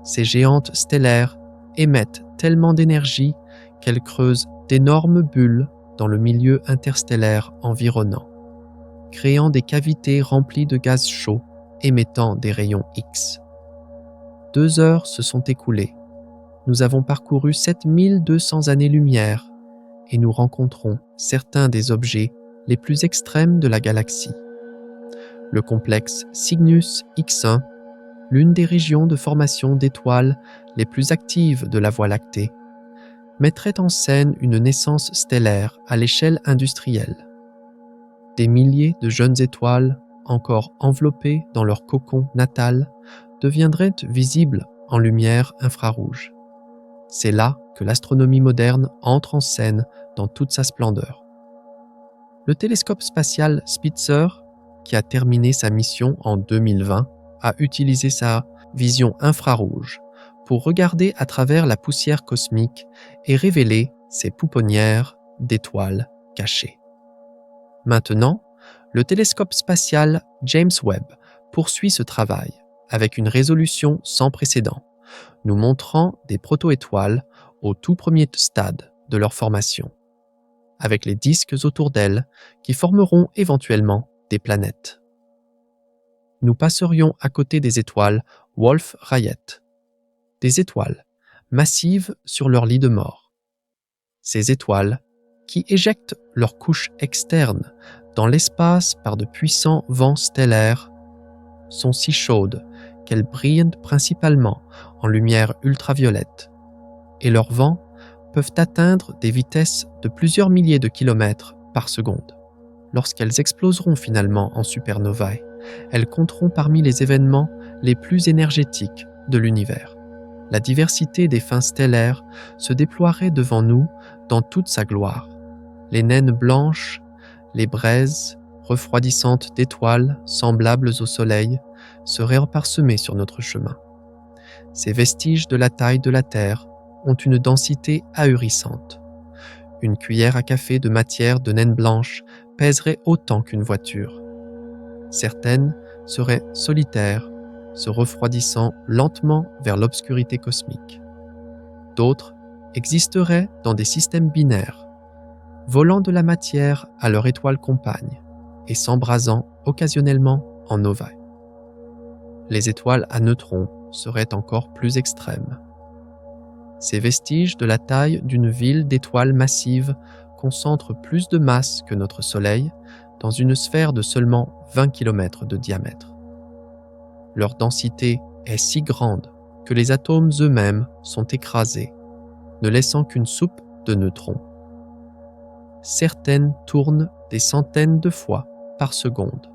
Ces géantes stellaires émettent tellement d'énergie qu'elles creusent d'énormes bulles dans le milieu interstellaire environnant, créant des cavités remplies de gaz chaud émettant des rayons X. 2 heures se sont écoulées. Nous avons parcouru 7200 années-lumière et nous rencontrons certains des objets les plus extrêmes de la galaxie. Le complexe Cygnus X1, l'une des régions de formation d'étoiles les plus actives de la Voie lactée, mettrait en scène une naissance stellaire à l'échelle industrielle. Des milliers de jeunes étoiles, encore enveloppées dans leur cocon natal, deviendraient visibles en lumière infrarouge. C'est là que l'astronomie moderne entre en scène dans toute sa splendeur. Le télescope spatial Spitzer, qui a terminé sa mission en 2020, a utilisé sa vision infrarouge pour regarder à travers la poussière cosmique et révéler ces pouponnières d'étoiles cachées. Maintenant, le télescope spatial James Webb poursuit ce travail avec une résolution sans précédent, nous montrant des proto-étoiles au tout premier stade de leur formation, avec les disques autour d'elles qui formeront éventuellement des planètes. Nous passerions à côté des étoiles Wolf-Rayet, des étoiles massives sur leur lit de mort. Ces étoiles, qui éjectent leurs couches externes dans l'espace par de puissants vents stellaires, sont si chaudes qu'elles brillent principalement en lumière ultraviolette, et leurs vents peuvent atteindre des vitesses de plusieurs milliers de kilomètres par seconde. Lorsqu'elles exploseront finalement en supernovae, elles compteront parmi les événements les plus énergétiques de l'univers. La diversité des fins stellaires se déploierait devant nous dans toute sa gloire. Les naines blanches, les braises refroidissantes d'étoiles semblables au Soleil seraient parsemées sur notre chemin. Ces vestiges de la taille de la Terre ont une densité ahurissante. Une cuillère à café de matière de naine blanche pèserait autant qu'une voiture. Certaines seraient solitaires, se refroidissant lentement vers l'obscurité cosmique. D'autres existeraient dans des systèmes binaires, volant de la matière à leur étoile compagne et s'embrasant occasionnellement en novae. Les étoiles à neutrons seraient encore plus extrêmes. Ces vestiges de la taille d'une ville d'étoiles massives concentrent plus de masse que notre Soleil dans une sphère de seulement 20 km de diamètre. Leur densité est si grande que les atomes eux-mêmes sont écrasés, ne laissant qu'une soupe de neutrons. Certaines tournent des centaines de fois par seconde,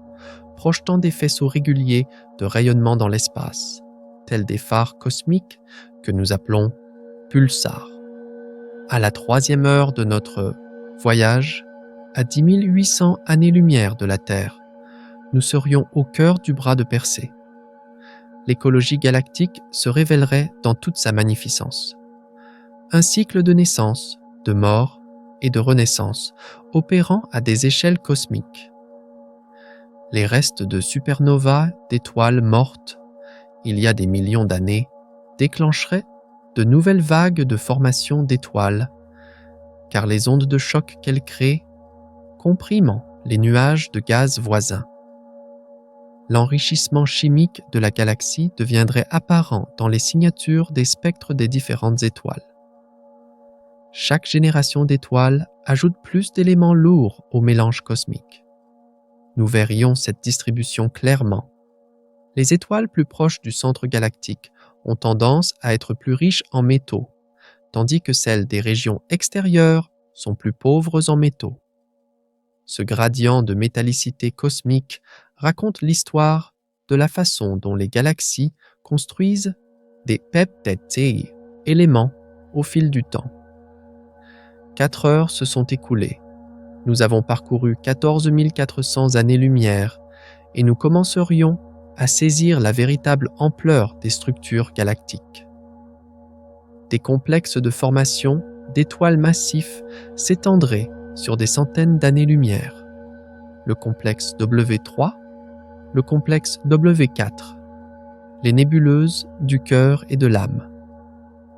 projetant des faisceaux réguliers de rayonnement dans l'espace, tels des phares cosmiques que nous appelons pulsars. À la 3e heure de notre voyage, à 10 800 années-lumière de la Terre, nous serions au cœur du bras de Persée. L'écologie galactique se révélerait dans toute sa magnificence. Un cycle de naissance, de mort et de renaissance opérant à des échelles cosmiques. Les restes de supernovas d'étoiles mortes, il y a des millions d'années, déclencheraient de nouvelles vagues de formation d'étoiles, car les ondes de choc qu'elles créent compriment les nuages de gaz voisins. L'enrichissement chimique de la galaxie deviendrait apparent dans les signatures des spectres des différentes étoiles. Chaque génération d'étoiles ajoute plus d'éléments lourds au mélange cosmique. Nous verrions cette distribution clairement. Les étoiles plus proches du centre galactique ont tendance à être plus riches en métaux, tandis que celles des régions extérieures sont plus pauvres en métaux. Ce gradient de métallicité cosmique raconte l'histoire de la façon dont les galaxies construisent des peptidei, éléments, au fil du temps. 4 heures se sont écoulées. Nous avons parcouru 14 400 années-lumière et nous commencerions à saisir la véritable ampleur des structures galactiques. Des complexes de formation d'étoiles massifs s'étendraient sur des centaines d'années-lumière. Le complexe W3, le complexe W4, les nébuleuses du cœur et de l'âme.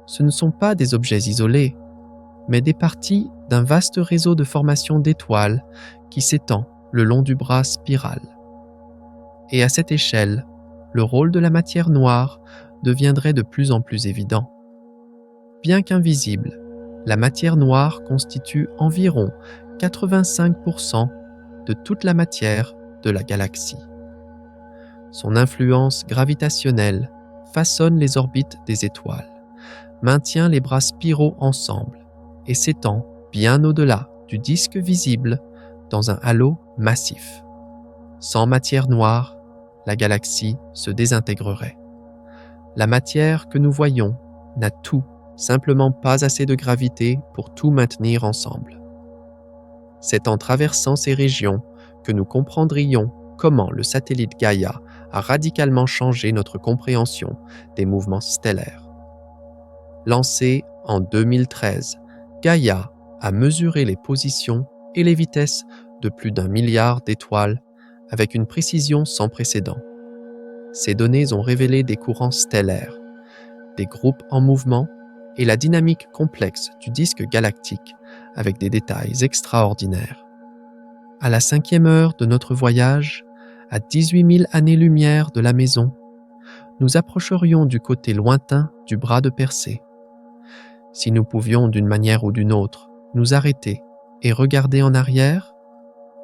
Ce ne sont pas des objets isolés, mais des parties d'un vaste réseau de formation d'étoiles qui s'étend le long du bras spiral. Et à cette échelle, le rôle de la matière noire deviendrait de plus en plus évident. Bien qu'invisible, la matière noire constitue environ 85% de toute la matière de la galaxie. Son influence gravitationnelle façonne les orbites des étoiles, maintient les bras spiraux ensemble et s'étend bien au-delà du disque visible dans un halo massif. Sans matière noire, la galaxie se désintégrerait. La matière que nous voyons n'a tout simplement pas assez de gravité pour tout maintenir ensemble. C'est en traversant ces régions que nous comprendrions comment le satellite Gaïa a radicalement changé notre compréhension des mouvements stellaires. Lancé en 2013, Gaïa a mesuré les positions et les vitesses de plus d'1 milliard d'étoiles avec une précision sans précédent. Ces données ont révélé des courants stellaires, des groupes en mouvement et la dynamique complexe du disque galactique avec des détails extraordinaires. À la 5e heure de notre voyage, à 18 000 années-lumière de la maison, nous approcherions du côté lointain du bras de Persée. Si nous pouvions d'une manière ou d'une autre nous arrêter et regarder en arrière,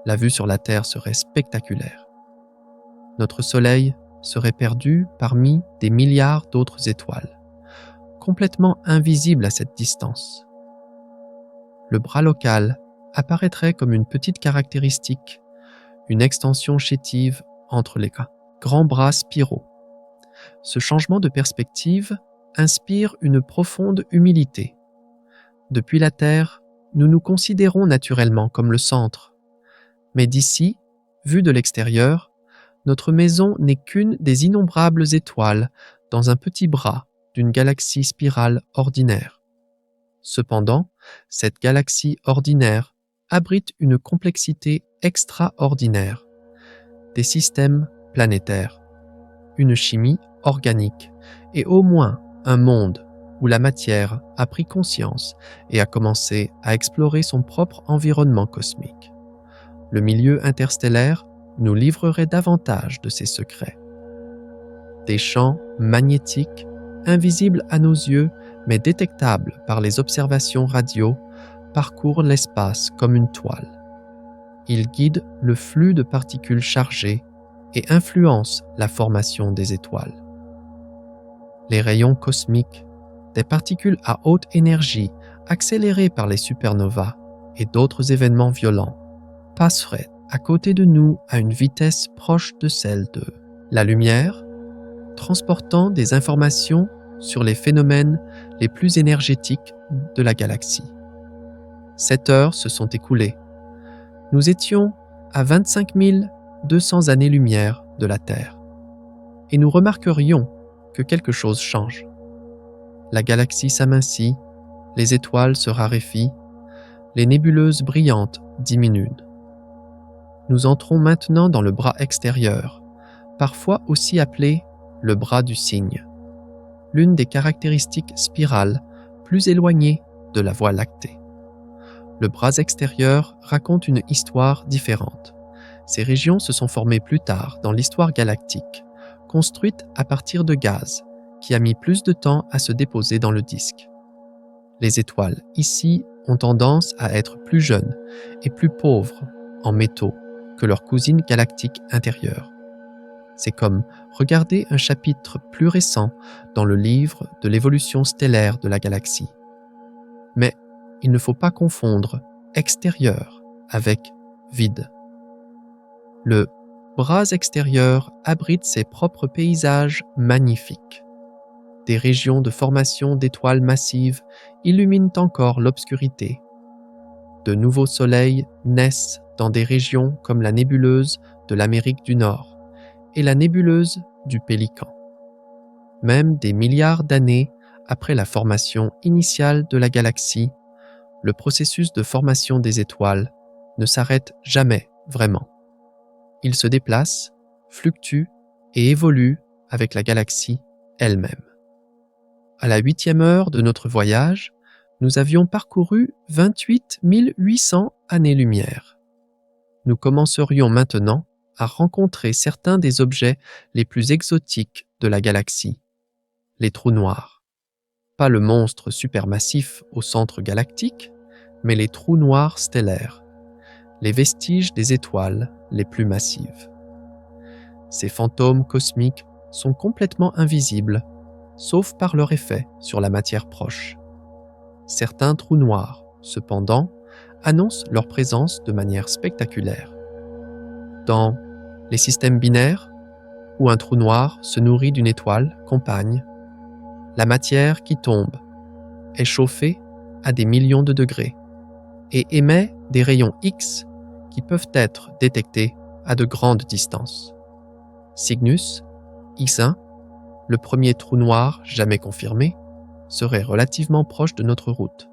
la vue sur la Terre serait spectaculaire. Notre Soleil serait perdu parmi des milliards d'autres étoiles, complètement invisibles à cette distance. Le bras local apparaîtrait comme une petite caractéristique, une extension chétive entre les grands bras spiraux. Ce changement de perspective inspire une profonde humilité. Depuis la Terre, nous nous considérons naturellement comme le centre. Mais d'ici, vu de l'extérieur, notre maison n'est qu'une des innombrables étoiles dans un petit bras d'une galaxie spirale ordinaire. Cependant, cette galaxie ordinaire abrite une complexité extraordinaire, des systèmes planétaires, une chimie organique et au moins un monde où la matière a pris conscience et a commencé à explorer son propre environnement cosmique. Le milieu interstellaire nous livrerait davantage de ses secrets. Des champs magnétiques, invisibles à nos yeux mais détectables par les observations radio, parcourent l'espace comme une toile. Ils guident le flux de particules chargées et influencent la formation des étoiles. Les rayons cosmiques, des particules à haute énergie accélérées par les supernovas et d'autres événements violents, passeraient à côté de nous à une vitesse proche de celle de la lumière, transportant des informations sur les phénomènes les plus énergétiques de la galaxie. 7 heures se sont écoulées. Nous étions à 25 200 années-lumière de la Terre, et nous remarquerions que quelque chose change. La galaxie s'amincit, les étoiles se raréfient, les nébuleuses brillantes diminuent. Nous entrons maintenant dans le bras extérieur, parfois aussi appelé le bras du cygne, l'une des caractéristiques spirales plus éloignées de la Voie lactée. Le bras extérieur raconte une histoire différente. Ces régions se sont formées plus tard dans l'histoire galactique, construites à partir de gaz, qui a mis plus de temps à se déposer dans le disque. Les étoiles ici ont tendance à être plus jeunes et plus pauvres en métaux que leurs cousines galactiques intérieures. C'est comme regarder un chapitre plus récent dans le livre de l'évolution stellaire de la galaxie. Mais il ne faut pas confondre extérieur avec vide. Le bras extérieur abrite ses propres paysages magnifiques. Des régions de formation d'étoiles massives illuminent encore l'obscurité. De nouveaux soleils naissent dans des régions comme la nébuleuse de l'Amérique du Nord et la nébuleuse du Pélican. Même des milliards d'années après la formation initiale de la galaxie, le processus de formation des étoiles ne s'arrête jamais vraiment. Il se déplace, fluctue et évolue avec la galaxie elle-même. À la 8e heure de notre voyage, nous avions parcouru 28 800 années-lumière. Nous commencerions maintenant à rencontrer certains des objets les plus exotiques de la galaxie, les trous noirs. Pas le monstre supermassif au centre galactique, mais les trous noirs stellaires, les vestiges des étoiles les plus massives. Ces fantômes cosmiques sont complètement invisibles, sauf par leur effet sur la matière proche. Certains trous noirs, cependant, annoncent leur présence de manière spectaculaire. Dans les systèmes binaires, où un trou noir se nourrit d'une étoile compagne, la matière qui tombe est chauffée à des millions de degrés et émet des rayons X qui peuvent être détectés à de grandes distances. Cygnus, X1, le premier trou noir jamais confirmé, serait relativement proche de notre route.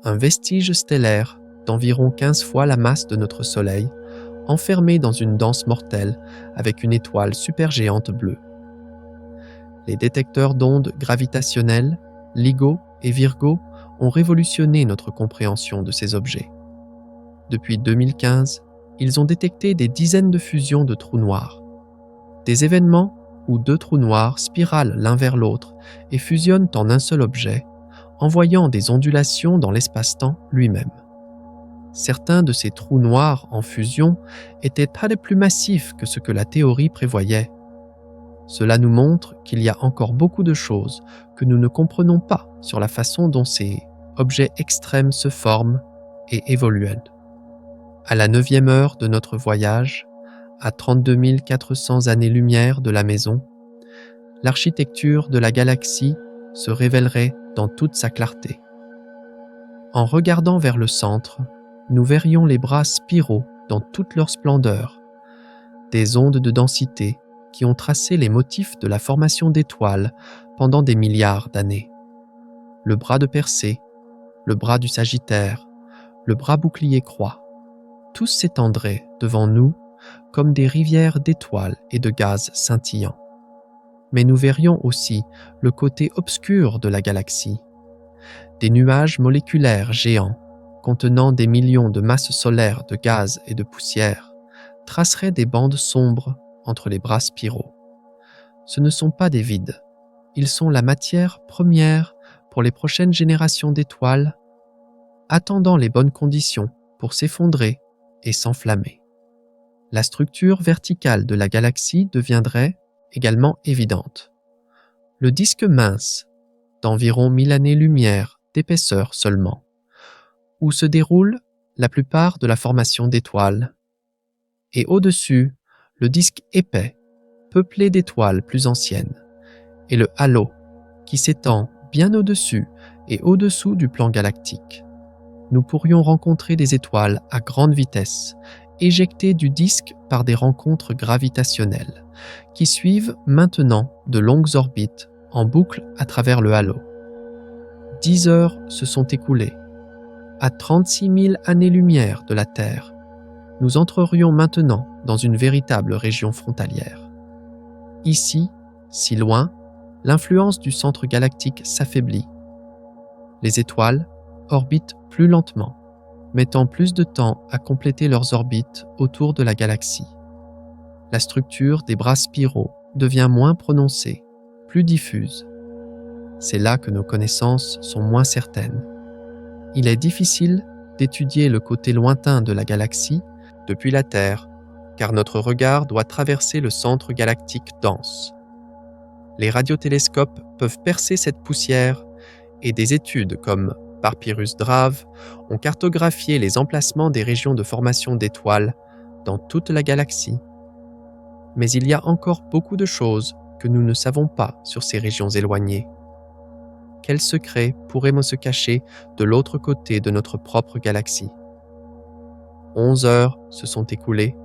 Un vestige stellaire d'environ 15 fois la masse de notre Soleil, enfermé dans une danse mortelle avec une étoile supergéante bleue. Les détecteurs d'ondes gravitationnelles, LIGO et Virgo, ont révolutionné notre compréhension de ces objets. Depuis 2015, ils ont détecté des dizaines de fusions de trous noirs. Des événements où 2 trous noirs spiralent l'un vers l'autre et fusionnent en un seul objet, envoyant des ondulations dans l'espace-temps lui-même. Certains de ces trous noirs en fusion étaient très plus massifs que ce que la théorie prévoyait. Cela nous montre qu'il y a encore beaucoup de choses que nous ne comprenons pas sur la façon dont ces objets extrêmes se forment et évoluent. À la 9e heure de notre voyage, à 32 400 années-lumière de la maison, l'architecture de la galaxie se révélerait dans toute sa clarté. En regardant vers le centre, nous verrions les bras spiraux dans toute leur splendeur, des ondes de densité qui ont tracé les motifs de la formation d'étoiles pendant des milliards d'années. Le bras de Persée, le bras du Sagittaire, le bras bouclier croix, tous s'étendraient devant nous comme des rivières d'étoiles et de gaz scintillants. Mais nous verrions aussi le côté obscur de la galaxie. Des nuages moléculaires géants, contenant des millions de masses solaires de gaz et de poussière, traceraient des bandes sombres entre les bras spiraux. Ce ne sont pas des vides, ils sont la matière première pour les prochaines générations d'étoiles, attendant les bonnes conditions pour s'effondrer et s'enflammer. La structure verticale de la galaxie deviendrait également évidente. Le disque mince, d'environ 1000 années-lumière d'épaisseur seulement, où se déroule la plupart de la formation d'étoiles, et au-dessus, le disque épais, peuplé d'étoiles plus anciennes, et le halo, qui s'étend bien au-dessus et au-dessous du plan galactique. Nous pourrions rencontrer des étoiles à grande vitesse, éjectées du disque par des rencontres gravitationnelles, qui suivent maintenant de longues orbites en boucle à travers le halo. 10 heures se sont écoulées. À 36 000 années-lumière de la Terre, nous entrerions maintenant dans une véritable région frontalière. Ici, si loin, l'influence du centre galactique s'affaiblit. Les étoiles orbitent plus lentement, mettant plus de temps à compléter leurs orbites autour de la galaxie. La structure des bras spiraux devient moins prononcée, plus diffuse. C'est là que nos connaissances sont moins certaines. Il est difficile d'étudier le côté lointain de la galaxie depuis la Terre, car notre regard doit traverser le centre galactique dense. Les radiotélescopes peuvent percer cette poussière et des études comme Papyrus Drave ont cartographié les emplacements des régions de formation d'étoiles dans toute la galaxie. Mais il y a encore beaucoup de choses que nous ne savons pas sur ces régions éloignées. Quels secrets pourraient se cacher de l'autre côté de notre propre galaxie? 11 heures se sont écoulées.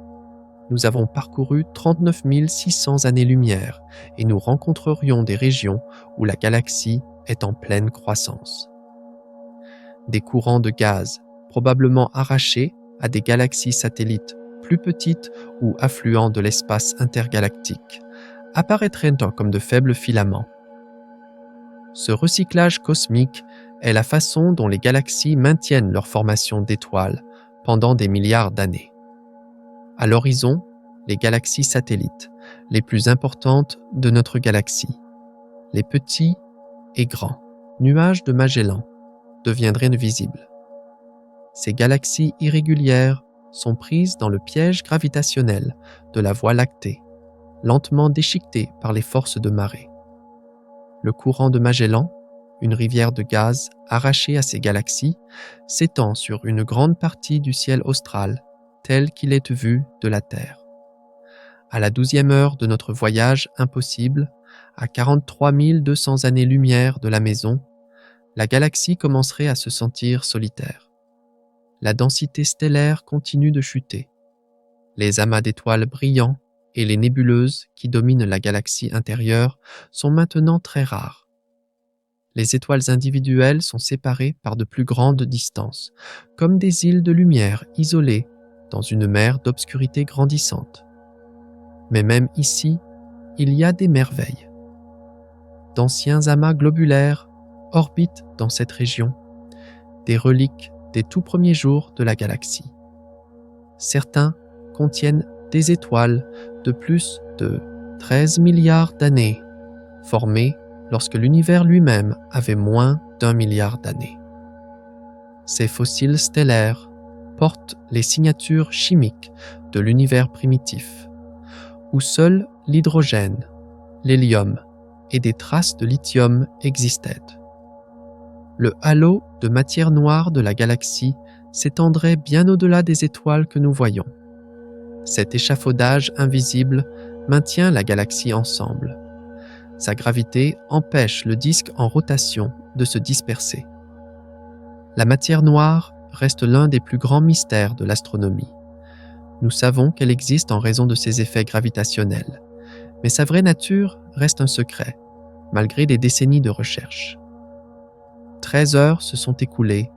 Nous avons parcouru 39 600 années-lumière et nous rencontrerions des régions où la galaxie est en pleine croissance. Des courants de gaz, probablement arrachés à des galaxies satellites plus petites ou affluents de l'espace intergalactique, apparaîtraient comme de faibles filaments. Ce recyclage cosmique est la façon dont les galaxies maintiennent leur formation d'étoiles pendant des milliards d'années. À l'horizon, les galaxies satellites, les plus importantes de notre galaxie, les petits et grands nuages de Magellan, deviendraient visibles. Ces galaxies irrégulières sont prises dans le piège gravitationnel de la Voie lactée, lentement déchiquetées par les forces de marée. Le courant de Magellan, une rivière de gaz arrachée à ces galaxies, s'étend sur une grande partie du ciel austral tel qu'il est vu de la Terre. À la 12e heure de notre voyage impossible, à 43 200 années-lumière de la maison, la galaxie commencerait à se sentir solitaire. La densité stellaire continue de chuter. Les amas d'étoiles brillants et les nébuleuses qui dominent la galaxie intérieure sont maintenant très rares. Les étoiles individuelles sont séparées par de plus grandes distances, comme des îles de lumière isolées dans une mer d'obscurité grandissante. Mais même ici, il y a des merveilles. D'anciens amas globulaires orbitent dans cette région, des reliques des tout premiers jours de la galaxie. Certains contiennent des étoiles de plus de 13 milliards d'années, formées lorsque l'univers lui-même avait moins d'1 milliard d'années. Ces fossiles stellaires portent les signatures chimiques de l'univers primitif, où seul l'hydrogène, l'hélium et des traces de lithium existaient. Le halo de matière noire de la galaxie s'étendrait bien au-delà des étoiles que nous voyons. Cet échafaudage invisible maintient la galaxie ensemble. Sa gravité empêche le disque en rotation de se disperser. La matière noire reste l'un des plus grands mystères de l'astronomie. Nous savons qu'elle existe en raison de ses effets gravitationnels, mais sa vraie nature reste un secret, malgré des décennies de recherche. 13 heures se sont écoulées.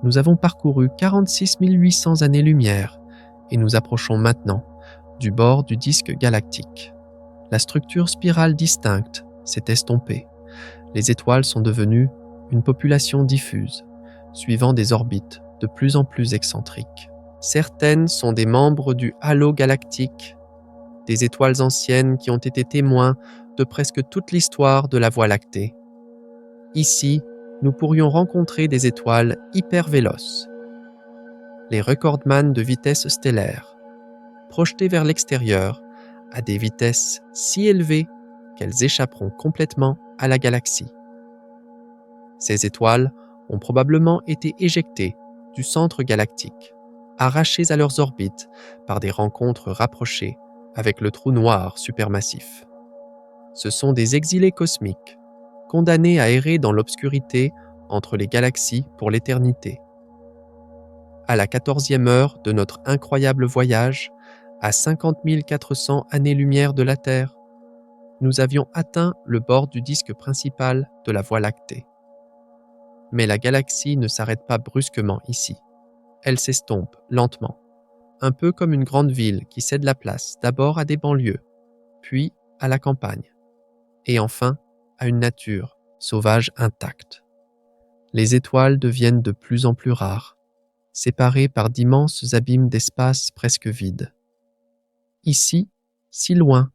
Nous avons parcouru 46 800 années-lumière et nous approchons maintenant du bord du disque galactique. La structure spirale distincte s'est estompée. Les étoiles sont devenues une population diffuse, suivant des orbites de plus en plus excentriques. Certaines sont des membres du halo galactique, des étoiles anciennes qui ont été témoins de presque toute l'histoire de la Voie lactée. Ici, nous pourrions rencontrer des étoiles hyper véloces, les recordman de vitesse stellaire, projetées vers l'extérieur à des vitesses si élevées qu'elles échapperont complètement à la galaxie. Ces étoiles ont probablement été éjectées du centre galactique, arrachées à leurs orbites par des rencontres rapprochées avec le trou noir supermassif. Ce sont des exilés cosmiques, condamnés à errer dans l'obscurité entre les galaxies pour l'éternité. À la 14e heure de notre incroyable voyage, à 50 400 années-lumière de la Terre, nous avions atteint le bord du disque principal de la Voie lactée. Mais la galaxie ne s'arrête pas brusquement ici. Elle s'estompe lentement, un peu comme une grande ville qui cède la place d'abord à des banlieues, puis à la campagne, et enfin à une nature sauvage intacte. Les étoiles deviennent de plus en plus rares, séparées par d'immenses abîmes d'espace presque vides. Ici, si loin,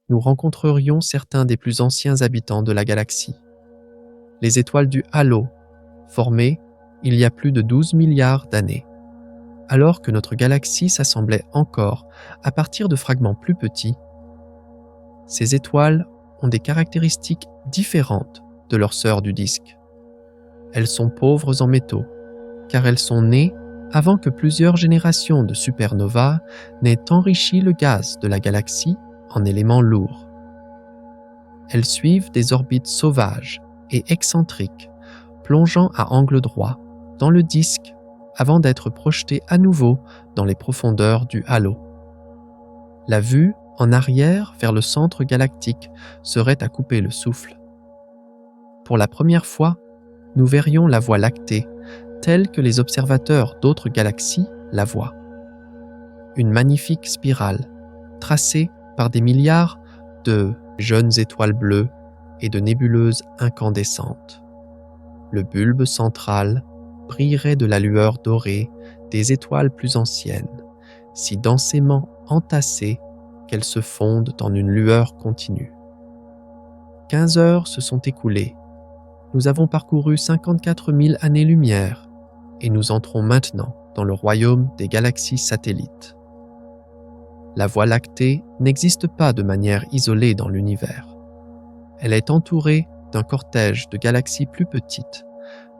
nous rencontrerions certains des plus anciens habitants de la galaxie. Les étoiles du halo, formées il y a plus de 12 milliards d'années. Alors que notre galaxie s'assemblait encore à partir de fragments plus petits, ces étoiles ont des caractéristiques différentes de leurs sœurs du disque. Elles sont pauvres en métaux, car elles sont nées avant que plusieurs générations de supernovas n'aient enrichi le gaz de la galaxie en éléments lourds. Elles suivent des orbites sauvages et excentriques, plongeant à angle droit dans le disque avant d'être projetées à nouveau dans les profondeurs du halo. La vue en arrière vers le centre galactique serait à couper le souffle. Pour la première fois, nous verrions la Voie lactée telle que les observateurs d'autres galaxies la voient. Une magnifique spirale, tracée par des milliards de jeunes étoiles bleues et de nébuleuses incandescentes. Le bulbe central brillerait de la lueur dorée des étoiles plus anciennes, si densément entassées qu'elles se fondent en une lueur continue. 15 heures se sont écoulées. Nous avons parcouru 54 000 années-lumière et nous entrons maintenant dans le royaume des galaxies satellites. La Voie lactée n'existe pas de manière isolée dans l'univers. Elle est entourée d'un cortège de galaxies plus petites,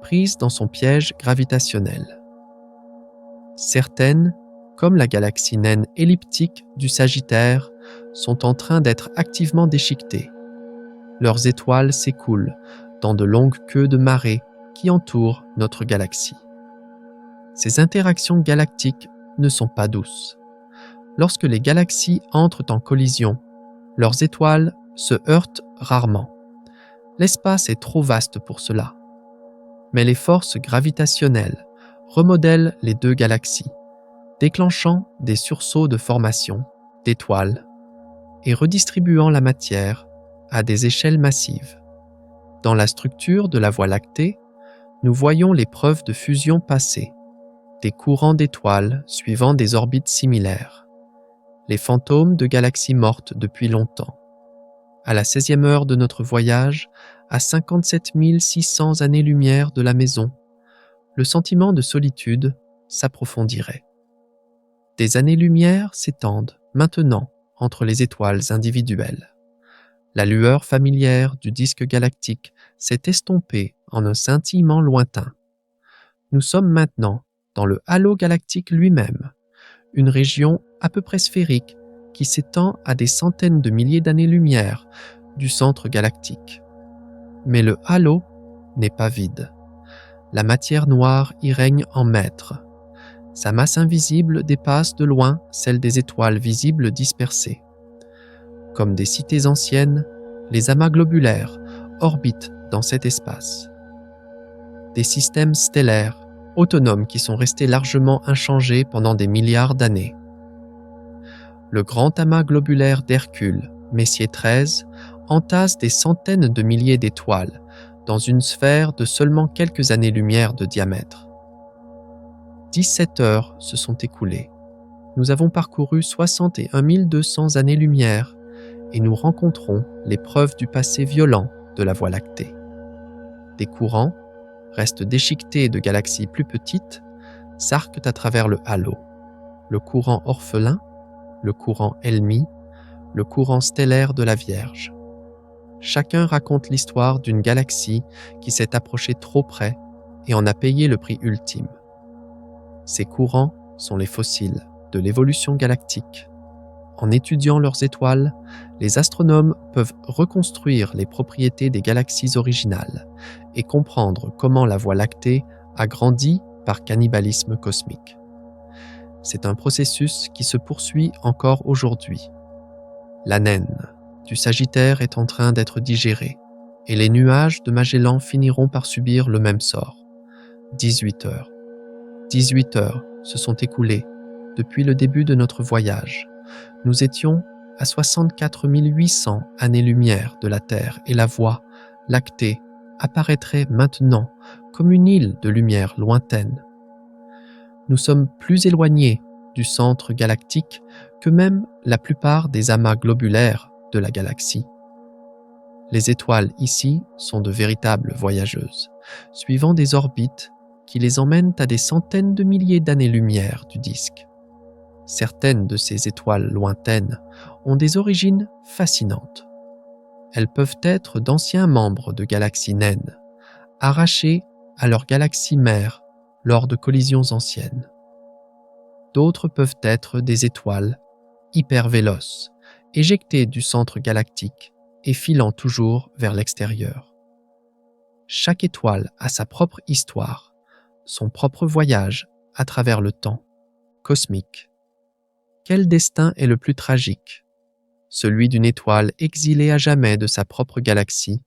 prises dans son piège gravitationnel. Certaines, comme la galaxie naine elliptique du Sagittaire, sont en train d'être activement déchiquetées. Leurs étoiles s'écoulent dans de longues queues de marée qui entourent notre galaxie. Ces interactions galactiques ne sont pas douces. Lorsque les galaxies entrent en collision, leurs étoiles se heurtent rarement. L'espace est trop vaste pour cela. Mais les forces gravitationnelles remodèlent les deux galaxies, déclenchant des sursauts de formation d'étoiles et redistribuant la matière à des échelles massives. Dans la structure de la Voie lactée, nous voyons les preuves de fusion passée, des courants d'étoiles suivant des orbites similaires, les fantômes de galaxies mortes depuis longtemps. À la 16e heure de notre voyage, à 57 600 années-lumière de la maison, le sentiment de solitude s'approfondirait. Des années-lumière s'étendent maintenant entre les étoiles individuelles. La lueur familière du disque galactique s'est estompée en un scintillement lointain. Nous sommes maintenant dans le halo galactique lui-même, une région à peu près sphérique qui s'étend à des centaines de milliers d'années-lumière du centre galactique. Mais le halo n'est pas vide. La matière noire y règne en maître. Sa masse invisible dépasse de loin celle des étoiles visibles dispersées. Comme des cités anciennes, les amas globulaires orbitent dans cet espace. Des systèmes stellaires, autonomes qui sont restés largement inchangés pendant des milliards d'années. Le grand amas globulaire d'Hercule, Messier 13, entasse des centaines de milliers d'étoiles dans une sphère de seulement quelques années-lumière de diamètre. 17 heures se sont écoulées. Nous avons parcouru 61 200 années-lumière et nous rencontrons les preuves du passé violent de la Voie lactée. Des courants, restes déchiquetés de galaxies plus petites, s'arquent à travers le halo. Le courant orphelin, le courant Elmi, le courant stellaire de la Vierge. Chacun raconte l'histoire d'une galaxie qui s'est approchée trop près et en a payé le prix ultime. Ces courants sont les fossiles de l'évolution galactique. En étudiant leurs étoiles, les astronomes peuvent reconstruire les propriétés des galaxies originales et comprendre comment la Voie lactée a grandi par cannibalisme cosmique. C'est un processus qui se poursuit encore aujourd'hui. La naine du Sagittaire est en train d'être digérée et les nuages de Magellan finiront par subir le même sort. 18 heures. 18 heures se sont écoulées depuis le début de notre voyage. Nous étions à 64 800 années-lumière de la Terre et la Voie lactée apparaîtrait maintenant comme une île de lumière lointaine. Nous sommes plus éloignés du centre galactique que même la plupart des amas globulaires de la galaxie. Les étoiles ici sont de véritables voyageuses, suivant des orbites qui les emmènent à des centaines de milliers d'années-lumière du disque. Certaines de ces étoiles lointaines ont des origines fascinantes. Elles peuvent être d'anciens membres de galaxies naines, arrachés à leur galaxie mère lors de collisions anciennes. D'autres peuvent être des étoiles hyper véloces, éjectées du centre galactique et filant toujours vers l'extérieur. Chaque étoile a sa propre histoire, son propre voyage à travers le temps cosmique. Quel destin est le plus tragique? Celui d'une étoile exilée à jamais de sa propre galaxie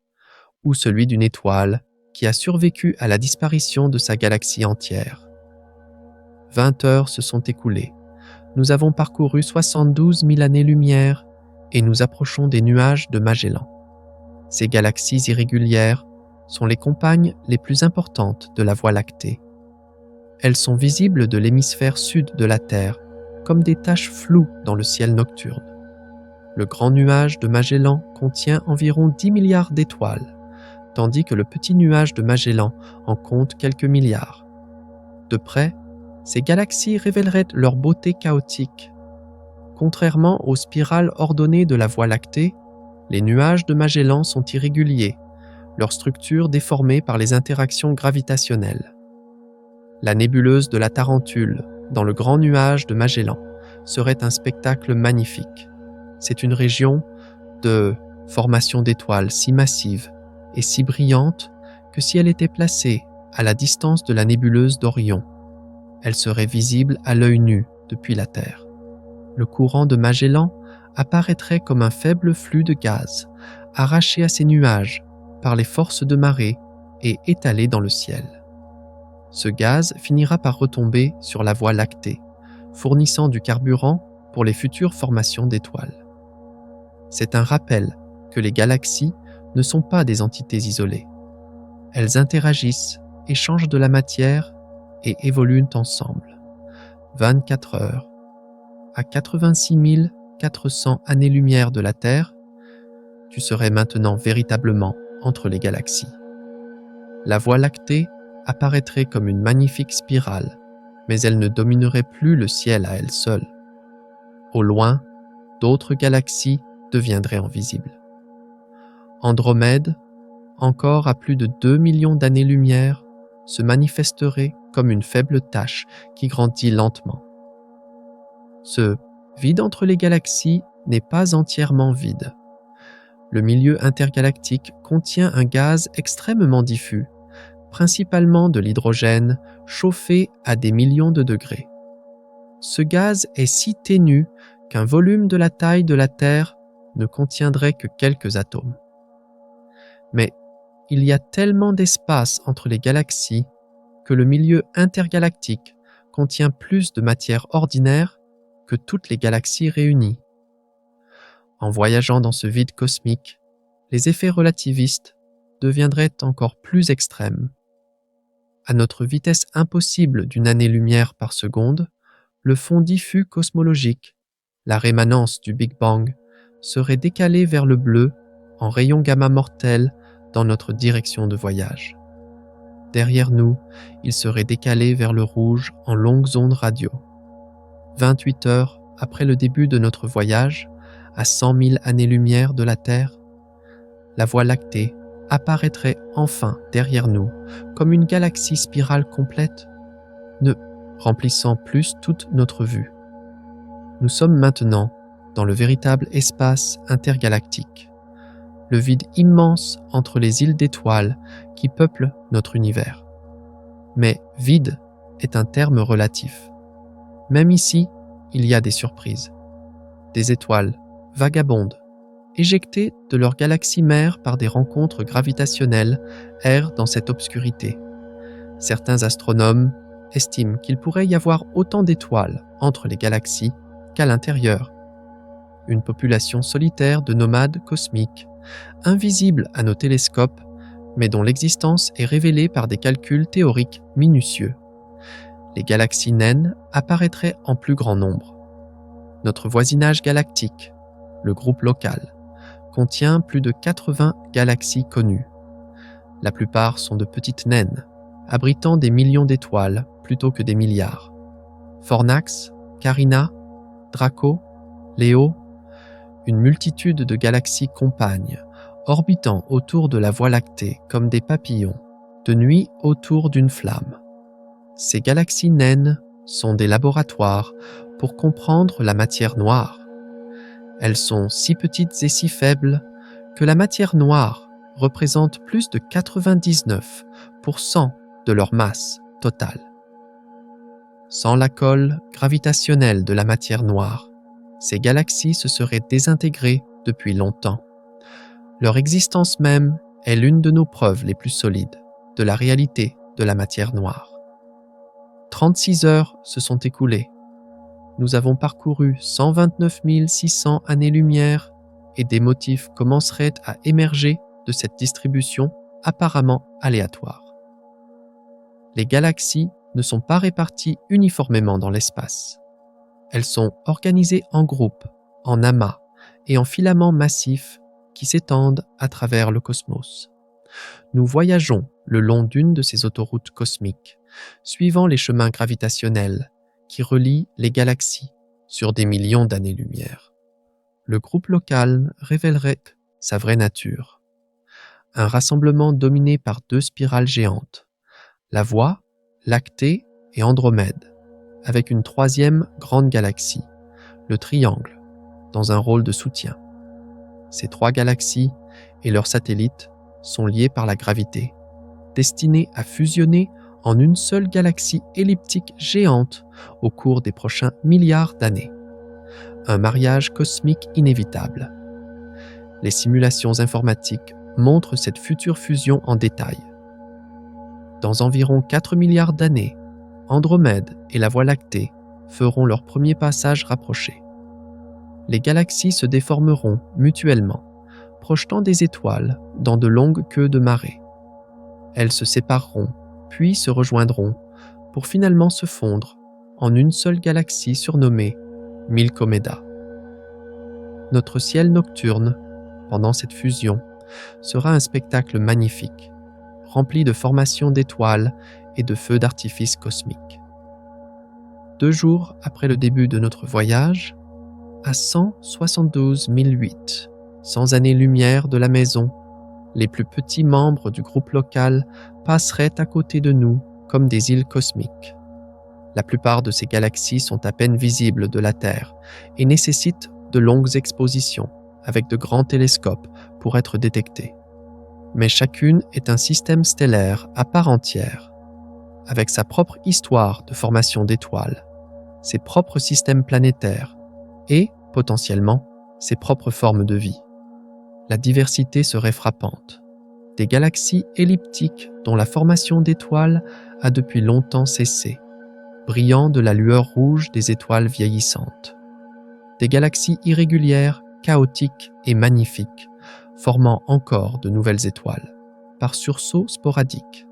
ou celui d'une étoile qui a survécu à la disparition de sa galaxie entière? 20 heures se sont écoulées. Nous avons parcouru 72 000 années-lumière et nous approchons des nuages de Magellan. Ces galaxies irrégulières sont les compagnes les plus importantes de la Voie lactée. Elles sont visibles de l'hémisphère sud de la Terre comme des taches floues dans le ciel nocturne. Le grand nuage de Magellan contient environ 10 milliards d'étoiles, tandis que le petit nuage de Magellan en compte quelques milliards. De près, ces galaxies révéleraient leur beauté chaotique. Contrairement aux spirales ordonnées de la Voie lactée, les nuages de Magellan sont irréguliers, leur structure déformée par les interactions gravitationnelles. La nébuleuse de la Tarentule, dans le grand nuage de Magellan, serait un spectacle magnifique. C'est une région de formation d'étoiles si massive et si brillante que si elle était placée à la distance de la nébuleuse d'Orion, elle serait visible à l'œil nu depuis la Terre. Le courant de Magellan apparaîtrait comme un faible flux de gaz, arraché à ces nuages par les forces de marée et étalé dans le ciel. Ce gaz finira par retomber sur la Voie lactée, fournissant du carburant pour les futures formations d'étoiles. C'est un rappel que les galaxies ne sont pas des entités isolées. Elles interagissent, échangent de la matière et évoluent ensemble. 24 heures. À 86 400 années-lumière de la Terre, tu serais maintenant véritablement entre les galaxies. La Voie lactée apparaîtrait comme une magnifique spirale, mais elle ne dominerait plus le ciel à elle seule. Au loin, d'autres galaxies deviendraient invisibles. Andromède, encore à plus de 2 millions d'années-lumière, se manifesterait comme une faible tache qui grandit lentement. Ce vide entre les galaxies n'est pas entièrement vide. Le milieu intergalactique contient un gaz extrêmement diffus, principalement de l'hydrogène chauffé à des millions de degrés. Ce gaz est si ténu qu'un volume de la taille de la Terre ne contiendrait que quelques atomes. Mais il y a tellement d'espace entre les galaxies que le milieu intergalactique contient plus de matière ordinaire que toutes les galaxies réunies. En voyageant dans ce vide cosmique, les effets relativistes deviendraient encore plus extrêmes. À notre vitesse impossible d'une année-lumière par seconde, le fond diffus cosmologique, la rémanence du Big Bang, serait décalé vers le bleu en rayons gamma mortels dans notre direction de voyage. Derrière nous, il serait décalé vers le rouge en longues ondes radio. 28 heures après le début de notre voyage, à 100 000 années-lumière de la Terre, la Voie lactée apparaîtrait enfin derrière nous comme une galaxie spirale complète, ne remplissant plus toute notre vue. Nous sommes maintenant dans le véritable espace intergalactique, le vide immense entre les îles d'étoiles qui peuplent notre univers. Mais vide est un terme relatif. Même ici, il y a des surprises. Des étoiles vagabondes, éjectées de leur galaxie mère par des rencontres gravitationnelles, errent dans cette obscurité. Certains astronomes estiment qu'il pourrait y avoir autant d'étoiles entre les galaxies qu'à l'intérieur. Une population solitaire de nomades cosmiques, invisibles à nos télescopes, mais dont l'existence est révélée par des calculs théoriques minutieux. Les galaxies naines apparaîtraient en plus grand nombre. Notre voisinage galactique, le groupe local, contient plus de 80 galaxies connues. La plupart sont de petites naines, abritant des millions d'étoiles plutôt que des milliards. Fornax, Carina, Draco, Léo, une multitude de galaxies compagnes, orbitant autour de la Voie lactée comme des papillons, de nuit autour d'une flamme. Ces galaxies naines sont des laboratoires pour comprendre la matière noire. Elles sont si petites et si faibles que la matière noire représente plus de 99% de leur masse totale. Sans la colle gravitationnelle de la matière noire, ces galaxies se seraient désintégrées depuis longtemps. Leur existence même est l'une de nos preuves les plus solides de la réalité de la matière noire. 36 heures se sont écoulées. Nous avons parcouru 129 600 années-lumière et des motifs commenceraient à émerger de cette distribution apparemment aléatoire. Les galaxies ne sont pas réparties uniformément dans l'espace. Elles sont organisées en groupes, en amas et en filaments massifs qui s'étendent à travers le cosmos. Nous voyageons le long d'une de ces autoroutes cosmiques, suivant les chemins gravitationnels qui relient les galaxies sur des millions d'années-lumière. Le groupe local révélerait sa vraie nature. Un rassemblement dominé par deux spirales géantes, la Voie lactée et Andromède, avec une troisième grande galaxie, le Triangle, dans un rôle de soutien. Ces trois galaxies et leurs satellites sont liés par la gravité, destinés à fusionner en une seule galaxie elliptique géante au cours des prochains milliards d'années. Un mariage cosmique inévitable. Les simulations informatiques montrent cette future fusion en détail. Dans environ 4 milliards d'années, Andromède et la Voie lactée feront leur premier passage rapproché. Les galaxies se déformeront mutuellement, projetant des étoiles dans de longues queues de marée. Elles se sépareront, puis se rejoindront, pour finalement se fondre en une seule galaxie surnommée Milkomeda. Notre ciel nocturne, pendant cette fusion, sera un spectacle magnifique, rempli de formations d'étoiles et de feux d'artifice cosmiques. 2 jours après le début de notre voyage, à 172 008, 100 années-lumière de la maison, les plus petits membres du groupe local passeraient à côté de nous comme des îles cosmiques. La plupart de ces galaxies sont à peine visibles de la Terre et nécessitent de longues expositions avec de grands télescopes pour être détectées. Mais chacune est un système stellaire à part entière, avec sa propre histoire de formation d'étoiles, ses propres systèmes planétaires et, potentiellement, ses propres formes de vie. La diversité serait frappante. Des galaxies elliptiques dont la formation d'étoiles a depuis longtemps cessé, brillant de la lueur rouge des étoiles vieillissantes. Des galaxies irrégulières, chaotiques et magnifiques, formant encore de nouvelles étoiles, par sursauts sporadiques,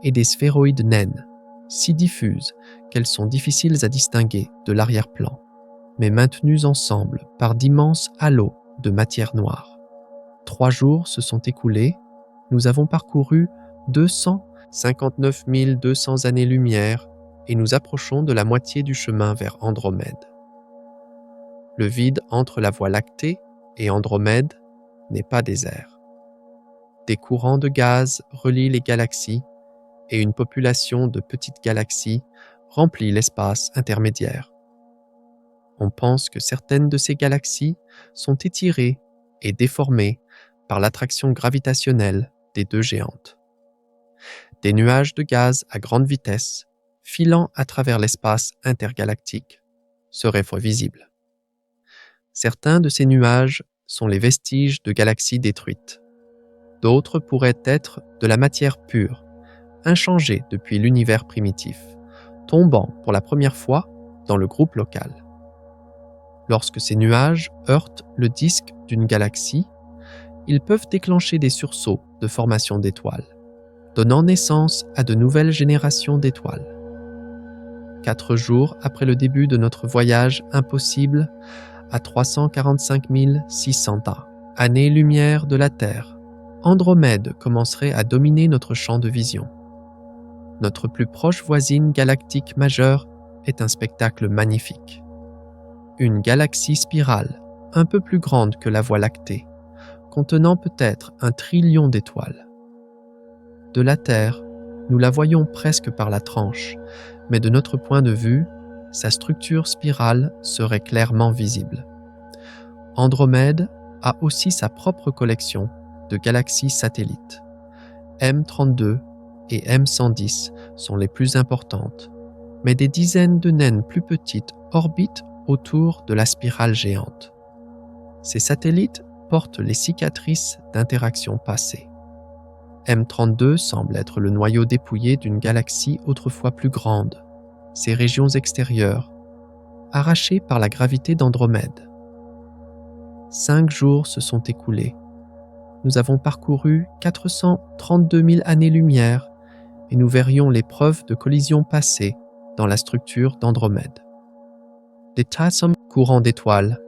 et des sphéroïdes naines, si diffuses qu'elles sont difficiles à distinguer de l'arrière-plan, mais maintenues ensemble par d'immenses halos de matière noire. 3 jours se sont écoulés, nous avons parcouru 259 200 années-lumière et nous approchons de la moitié du chemin vers Andromède. Le vide entre la Voie lactée et Andromède n'est pas désert. Des courants de gaz relient les galaxies et une population de petites galaxies remplit l'espace intermédiaire. On pense que certaines de ces galaxies sont étirées et déformées par l'attraction gravitationnelle des deux géantes. Des nuages de gaz à grande vitesse, filant à travers l'espace intergalactique, seraient fois visibles. Certains de ces nuages sont les vestiges de galaxies détruites. D'autres pourraient être de la matière pure, inchangée depuis l'univers primitif, tombant pour la première fois dans le groupe local. Lorsque ces nuages heurtent le disque d'une galaxie, ils peuvent déclencher des sursauts de formation d'étoiles, donnant naissance à de nouvelles générations d'étoiles. 4 jours après le début de notre voyage impossible à 345 600 années-lumière de la Terre, Andromède commencerait à dominer notre champ de vision. Notre plus proche voisine galactique majeure est un spectacle magnifique. Une galaxie spirale, un peu plus grande que la Voie lactée, contenant peut-être 1 trillion d'étoiles. De la Terre, nous la voyons presque par la tranche, mais de notre point de vue, sa structure spirale serait clairement visible. Andromède a aussi sa propre collection de galaxies satellites. M32 et M110 sont les plus importantes, mais des dizaines de naines plus petites orbitent autour de la spirale géante. Ces satellites portent les cicatrices d'interactions passées. M32 semble être le noyau dépouillé d'une galaxie autrefois plus grande, ses régions extérieures, arrachées par la gravité d'Andromède. 5 jours se sont écoulés. Nous avons parcouru 432 000 années-lumière et nous verrions les preuves de collisions passées dans la structure d'Andromède. Des tasses courants d'étoiles,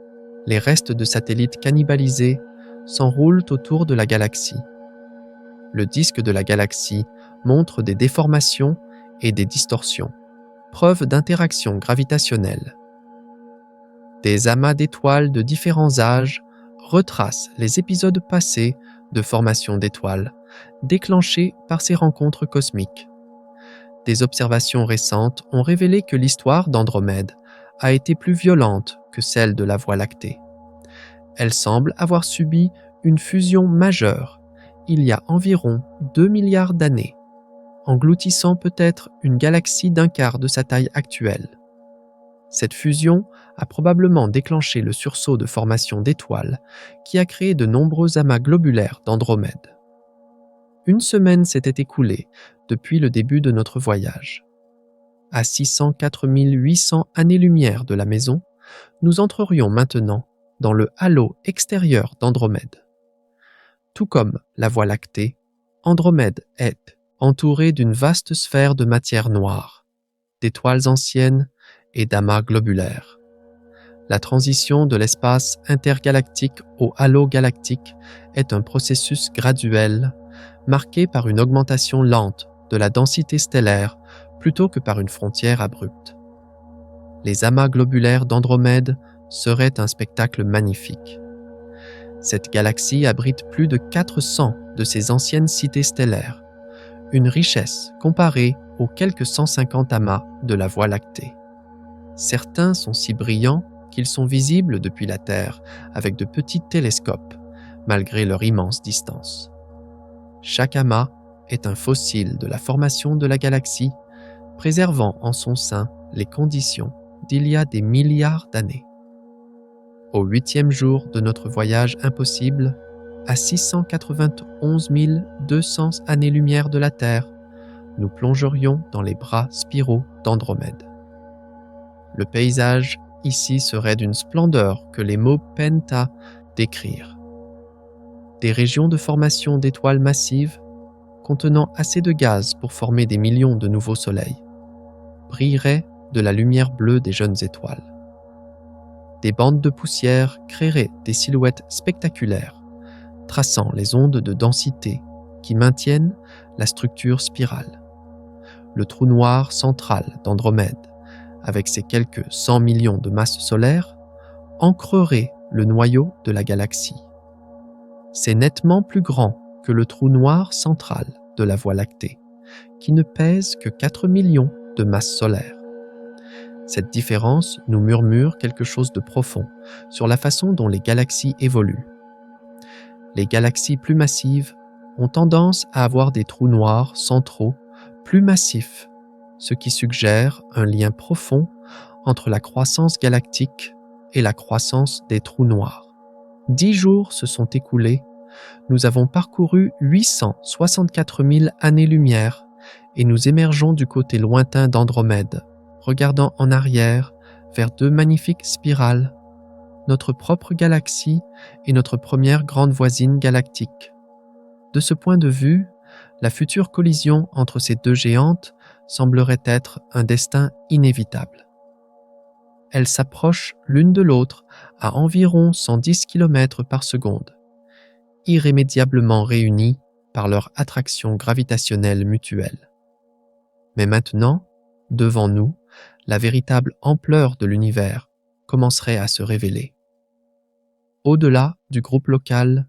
les restes de satellites cannibalisés, s'enroulent autour de la galaxie. Le disque de la galaxie montre des déformations et des distorsions, preuve d'interactions gravitationnelles. Des amas d'étoiles de différents âges retracent les épisodes passés de formation d'étoiles, déclenchés par ces rencontres cosmiques. Des observations récentes ont révélé que l'histoire d'Andromède a été plus violente que celle de la Voie lactée. Elle semble avoir subi une fusion majeure il y a environ 2 milliards d'années, engloutissant peut-être une galaxie d'un quart de sa taille actuelle. Cette fusion a probablement déclenché le sursaut de formation d'étoiles qui a créé de nombreux amas globulaires d'Andromède. 1 semaine s'était écoulée depuis le début de notre voyage. À 604 800 années-lumière de la maison, nous entrerions maintenant dans le halo extérieur d'Andromède. Tout comme la Voie lactée, Andromède est entourée d'une vaste sphère de matière noire, d'étoiles anciennes et d'amas globulaires. La transition de l'espace intergalactique au halo galactique est un processus graduel, marqué par une augmentation lente de la densité stellaire plutôt que par une frontière abrupte. Les amas globulaires d'Andromède seraient un spectacle magnifique. Cette galaxie abrite plus de 400 de ces anciennes cités stellaires, une richesse comparée aux quelques 150 amas de la Voie lactée. Certains sont si brillants qu'ils sont visibles depuis la Terre avec de petits télescopes, malgré leur immense distance. Chaque amas est un fossile de la formation de la galaxie, préservant en son sein les conditions d'il y a des milliards d'années. Au 8e jour de notre voyage impossible, à 691 200 années-lumière de la Terre, nous plongerions dans les bras spiraux d'Andromède. Le paysage ici serait d'une splendeur que les mots peinent à décrire. Des régions de formation d'étoiles massives, contenant assez de gaz pour former des millions de nouveaux soleils, brilleraient de la lumière bleue des jeunes étoiles. Des bandes de poussière créeraient des silhouettes spectaculaires, traçant les ondes de densité qui maintiennent la structure spirale. Le trou noir central d'Andromède, avec ses quelques 100 millions de masses solaires, ancrerait le noyau de la galaxie. C'est nettement plus grand que le trou noir central de la Voie lactée, qui ne pèse que 4 millions de masses solaires. Cette différence nous murmure quelque chose de profond sur la façon dont les galaxies évoluent. Les galaxies plus massives ont tendance à avoir des trous noirs centraux plus massifs, ce qui suggère un lien profond entre la croissance galactique et la croissance des trous noirs. 10 jours se sont écoulés, nous avons parcouru 864 000 années-lumière et nous émergeons du côté lointain d'Andromède, regardant en arrière vers 2 magnifiques spirales, notre propre galaxie et notre première grande voisine galactique. De ce point de vue, la future collision entre ces 2 géantes semblerait être un destin inévitable. Elles s'approchent l'une de l'autre à environ 110 km par seconde, irrémédiablement réunies par leur attraction gravitationnelle mutuelle. Mais maintenant, devant nous, la véritable ampleur de l'univers commencerait à se révéler. Au-delà du groupe local,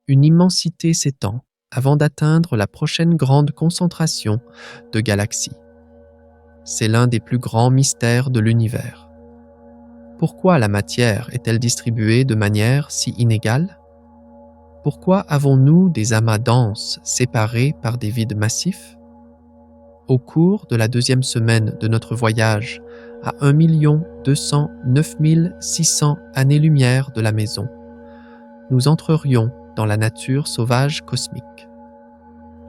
une immensité s'étend avant d'atteindre la prochaine grande concentration de galaxies. C'est l'un des plus grands mystères de l'univers. Pourquoi la matière est-elle distribuée de manière si inégale? Pourquoi avons-nous des amas denses séparés par des vides massifs? Au cours de la 2e semaine de notre voyage à 1 209 600 années-lumière de la maison, nous entrerions dans la nature sauvage cosmique.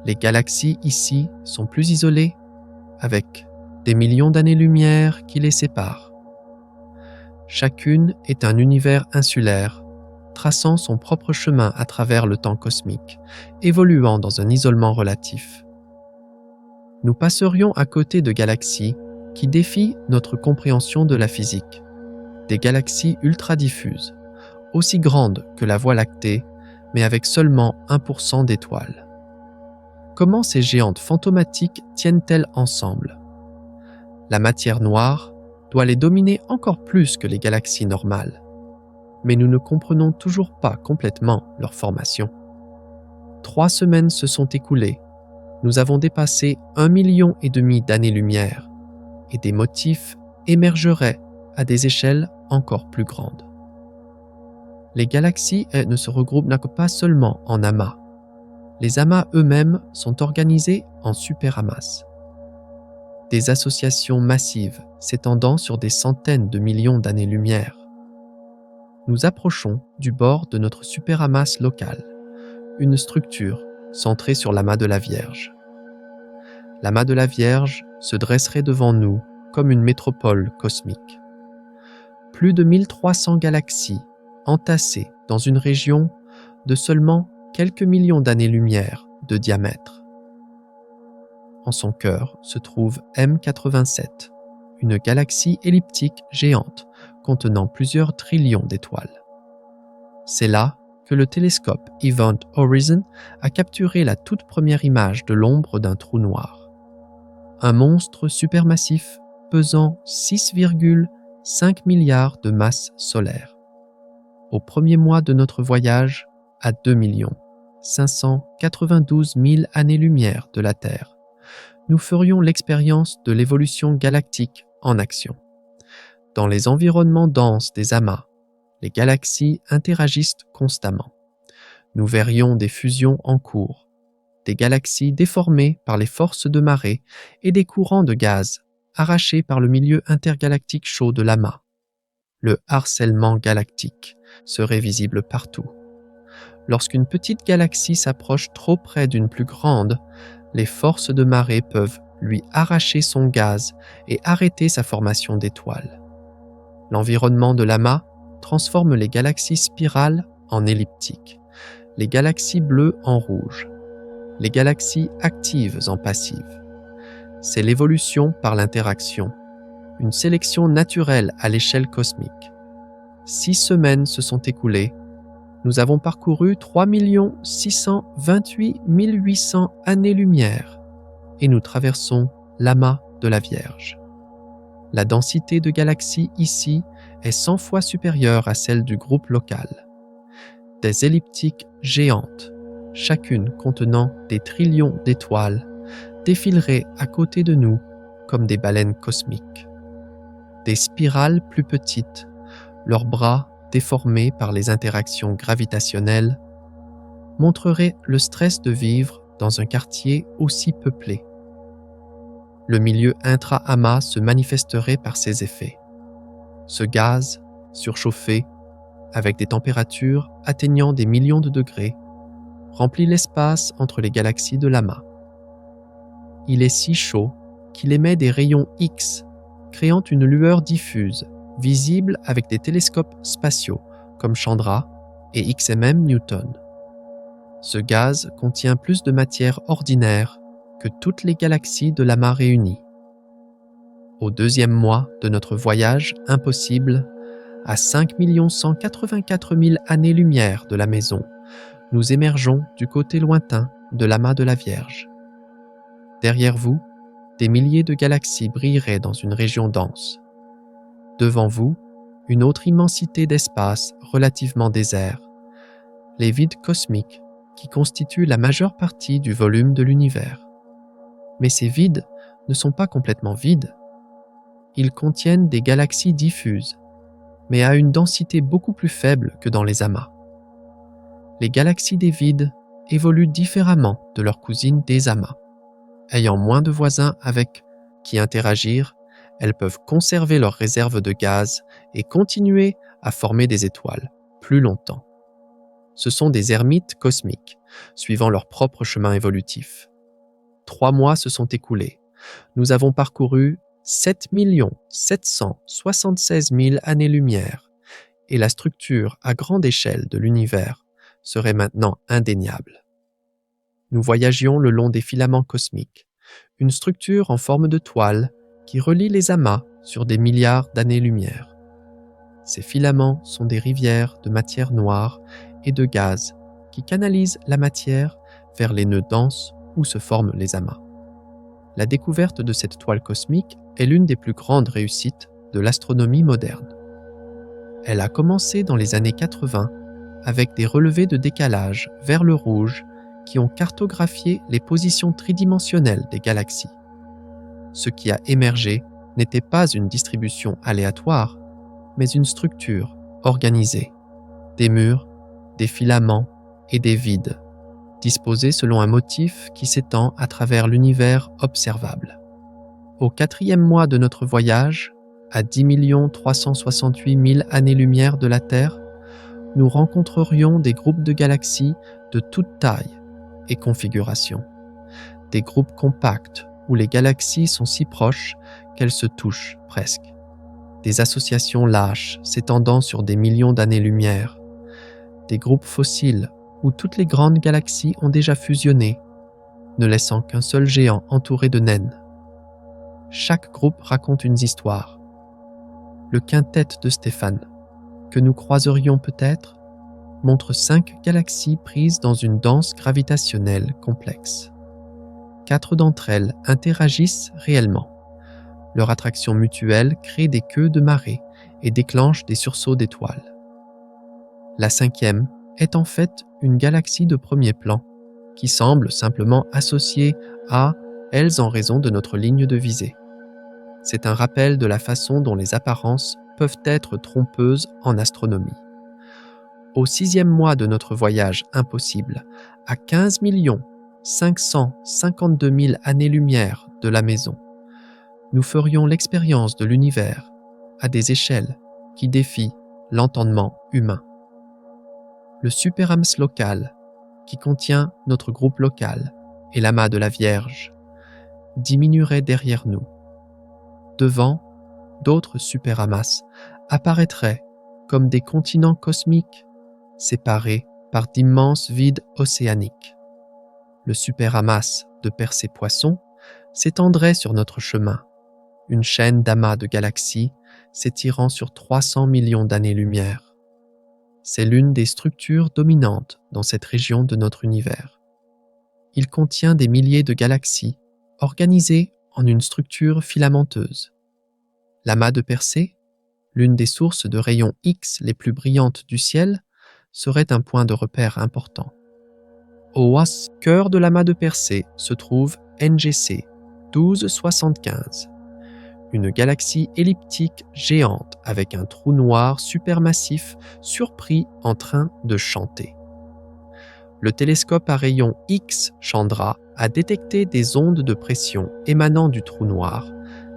Les galaxies ici sont plus isolées, avec des millions d'années-lumière qui les séparent. Chacune est un univers insulaire, traçant son propre chemin à travers le temps cosmique, évoluant dans un isolement relatif. Nous passerions à côté de galaxies qui défient notre compréhension de la physique, des galaxies ultra-diffuses, aussi grandes que la Voie lactée, mais avec seulement 1% d'étoiles. Comment ces géantes fantomatiques tiennent-elles ensemble? La matière noire doit les dominer encore plus que les galaxies normales, mais nous ne comprenons toujours pas complètement leur formation. 3 semaines se sont écoulées, nous avons dépassé 1,5 million d'années-lumière, et des motifs émergeraient à des échelles encore plus grandes. Les galaxies ne se regroupent pas seulement en amas. Les amas eux-mêmes sont organisés en superamas. Des associations massives s'étendant sur des centaines de millions d'années-lumière. Nous approchons du bord de notre superamas local, une structure centrée sur l'amas de la Vierge. L'amas de la Vierge se dresserait devant nous comme une métropole cosmique. Plus de 1300 galaxies entassées dans une région de seulement quelques millions d'années-lumière de diamètre. En son cœur se trouve M87, une galaxie elliptique géante contenant plusieurs trillions d'étoiles. C'est là que le télescope Event Horizon a capturé la toute première image de l'ombre d'un trou noir. Un monstre supermassif pesant 6,5 milliards de masses solaires. Au premier mois de notre voyage, à 2 592 000 années-lumière de la Terre, nous ferions l'expérience de l'évolution galactique en action. Dans les environnements denses des amas, les galaxies interagissent constamment. Nous verrions des fusions en cours, des galaxies déformées par les forces de marée et des courants de gaz arrachés par le milieu intergalactique chaud de l'amas. Le harcèlement galactique serait visible partout. Lorsqu'une petite galaxie s'approche trop près d'une plus grande, les forces de marée peuvent lui arracher son gaz et arrêter sa formation d'étoiles. L'environnement de l'amas transforme les galaxies spirales en elliptiques, les galaxies bleues en rouges, les galaxies actives en passives. C'est l'évolution par l'interaction, une sélection naturelle à l'échelle cosmique. 6 semaines se sont écoulées. Nous avons parcouru 3 628 800 années-lumière et nous traversons l'amas de la Vierge. La densité de galaxies ici est 100 fois supérieure à celle du groupe local. Des elliptiques géantes, chacune contenant des trillions d'étoiles, défileraient à côté de nous comme des baleines cosmiques. Des spirales plus petites, leurs bras déformés par les interactions gravitationnelles, montreraient le stress de vivre dans un quartier aussi peuplé. Le milieu intra-amas se manifesterait par ces effets. Ce gaz, surchauffé, avec des températures atteignant des millions de degrés, remplit l'espace entre les galaxies de l'amas. Il est si chaud qu'il émet des rayons X, créant une lueur diffuse, visible avec des télescopes spatiaux comme Chandra et XMM Newton. Ce gaz contient plus de matière ordinaire que toutes les galaxies de l'amas réunies. Au 2e mois de notre voyage impossible, à 5 184 000 années-lumière de la maison, nous émergeons du côté lointain de l'amas de la Vierge. Derrière vous, des milliers de galaxies brilleraient dans une région dense. Devant vous, une autre immensité d'espace relativement désert, les vides cosmiques qui constituent la majeure partie du volume de l'univers. Mais ces vides ne sont pas complètement vides. Ils contiennent des galaxies diffuses, mais à une densité beaucoup plus faible que dans les amas. Les galaxies des vides évoluent différemment de leurs cousines des amas. Ayant moins de voisins avec qui interagir, elles peuvent conserver leurs réserves de gaz et continuer à former des étoiles plus longtemps. Ce sont des ermites cosmiques, suivant leur propre chemin évolutif. 3 mois se sont écoulés. Nous avons parcouru 7 776 000 années-lumière et la structure à grande échelle de l'univers serait maintenant indéniable. Nous voyagions le long des filaments cosmiques, une structure en forme de toile qui relie les amas sur des milliards d'années-lumière. Ces filaments sont des rivières de matière noire et de gaz qui canalisent la matière vers les nœuds denses où se forment les amas. La découverte de cette toile cosmique est l'une des plus grandes réussites de l'astronomie moderne. Elle a commencé dans les années 80 avec des relevés de décalage vers le rouge qui ont cartographié les positions tridimensionnelles des galaxies. Ce qui a émergé n'était pas une distribution aléatoire, mais une structure organisée. Des murs, des filaments et des vides, disposés selon un motif qui s'étend à travers l'univers observable. Au 4e mois de notre voyage, à 10 368 000 années-lumière de la Terre, nous rencontrerions des groupes de galaxies de toute taille et configuration. Des groupes compacts où les galaxies sont si proches qu'elles se touchent presque. Des associations lâches s'étendant sur des millions d'années-lumière. Des groupes fossiles où toutes les grandes galaxies ont déjà fusionné, ne laissant qu'un seul géant entouré de naines. Chaque groupe raconte une histoire. Le quintet de Stéphane, que nous croiserions peut-être, montre 5 galaxies prises dans une danse gravitationnelle complexe. 4 d'entre elles interagissent réellement. Leur attraction mutuelle crée des queues de marée et déclenche des sursauts d'étoiles. La 5e est en fait une galaxie de premier plan qui semble simplement associée à elles en raison de notre ligne de visée. C'est un rappel de la façon dont les apparences peuvent être trompeuses en astronomie. Au 6e mois de notre voyage impossible, à 15 552 000 années-lumière de la maison, nous ferions l'expérience de l'univers à des échelles qui défient l'entendement humain. Le super-ams local, qui contient notre groupe local et l'amas de la Vierge, diminuerait derrière nous. Devant, d'autres super-amas apparaîtraient comme des continents cosmiques séparés par d'immenses vides océaniques. Le super-amas de Persée-Poisson s'étendrait sur notre chemin, une chaîne d'amas de galaxies s'étirant sur 300 millions d'années-lumière. C'est l'une des structures dominantes dans cette région de notre univers. Il contient des milliers de galaxies organisées en une structure filamenteuse. L'amas de Persée, l'une des sources de rayons X les plus brillantes du ciel, serait un point de repère important. Au cœur de l'amas de Persée se trouve NGC 1275, une galaxie elliptique géante avec un trou noir supermassif surpris en train de chanter. Le télescope à rayons X Chandra a détecté des ondes de pression émanant du trou noir,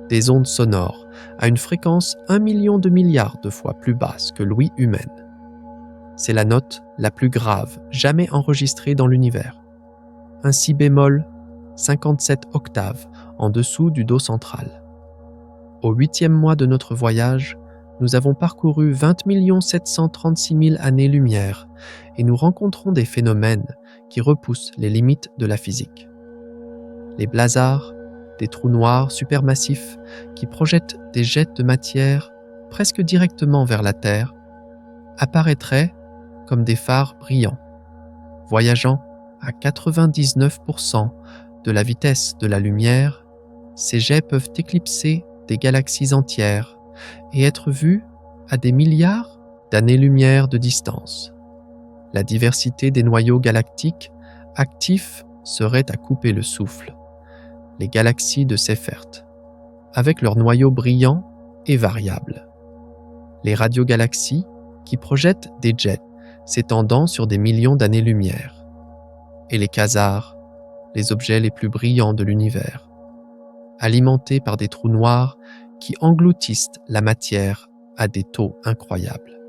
des ondes sonores à une fréquence 1 million de milliards de fois plus basse que l'ouïe humaine. C'est la note la plus grave jamais enregistrée dans l'univers. Un si bémol, 57 octaves en dessous du Do central. Au 8e mois de notre voyage, nous avons parcouru 20 736 000 années-lumière et nous rencontrons des phénomènes qui repoussent les limites de la physique. Les blazars, des trous noirs supermassifs qui projettent des jets de matière presque directement vers la Terre, apparaîtraient comme des phares brillants. Voyageant à 99% de la vitesse de la lumière, ces jets peuvent éclipser des galaxies entières et être vus à des milliards d'années-lumière de distance. La diversité des noyaux galactiques actifs serait à couper le souffle. Les galaxies de Seyfert, avec leurs noyaux brillants et variables. Les radiogalaxies qui projettent des jets s'étendant sur des millions d'années-lumière. Et les quasars, les objets les plus brillants de l'univers, alimentés par des trous noirs qui engloutissent la matière à des taux incroyables.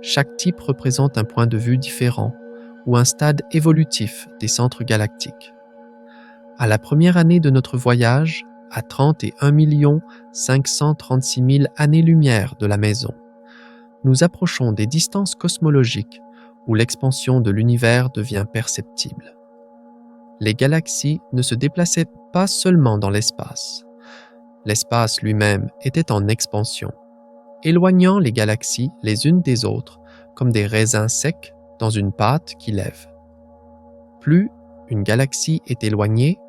Chaque type représente un point de vue différent ou un stade évolutif des centres galactiques. À la première année de notre voyage, à 31 536 000 années-lumière de la maison, nous approchons des distances cosmologiques où l'expansion de l'univers devient perceptible. Les galaxies ne se déplaçaient pas seulement dans l'espace. L'espace lui-même était en expansion, éloignant les galaxies les unes des autres comme des raisins secs dans une pâte qui lève. Plus une galaxie est éloignée,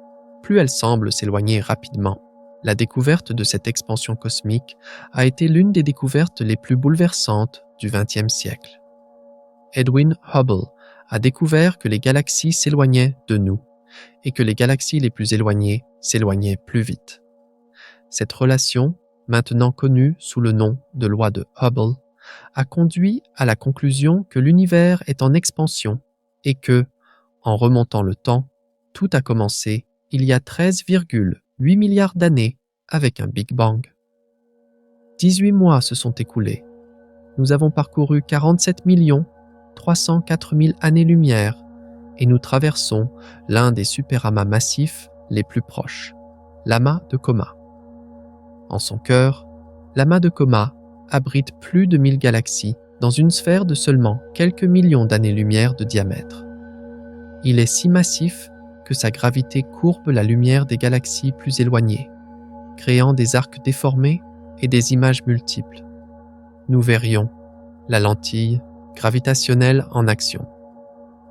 plus elle semble s'éloigner rapidement. La découverte de cette expansion cosmique a été l'une des découvertes les plus bouleversantes du XXe siècle. Edwin Hubble a découvert que les galaxies s'éloignaient de nous et que les galaxies les plus éloignées s'éloignaient plus vite. Cette relation, maintenant connue sous le nom de loi de Hubble, a conduit à la conclusion que l'univers est en expansion et que, en remontant le temps, tout a commencé il y a 13,8 milliards d'années avec un Big Bang. 18 mois se sont écoulés. Nous avons parcouru 47 304 000 années-lumière et nous traversons l'un des superamas massifs les plus proches, l'amas de Coma. En son cœur, l'amas de Coma abrite plus de 1000 galaxies dans une sphère de seulement quelques millions d'années-lumière de diamètre. Il est si massif que sa gravité courbe la lumière des galaxies plus éloignées, créant des arcs déformés et des images multiples. Nous verrions la lentille gravitationnelle en action.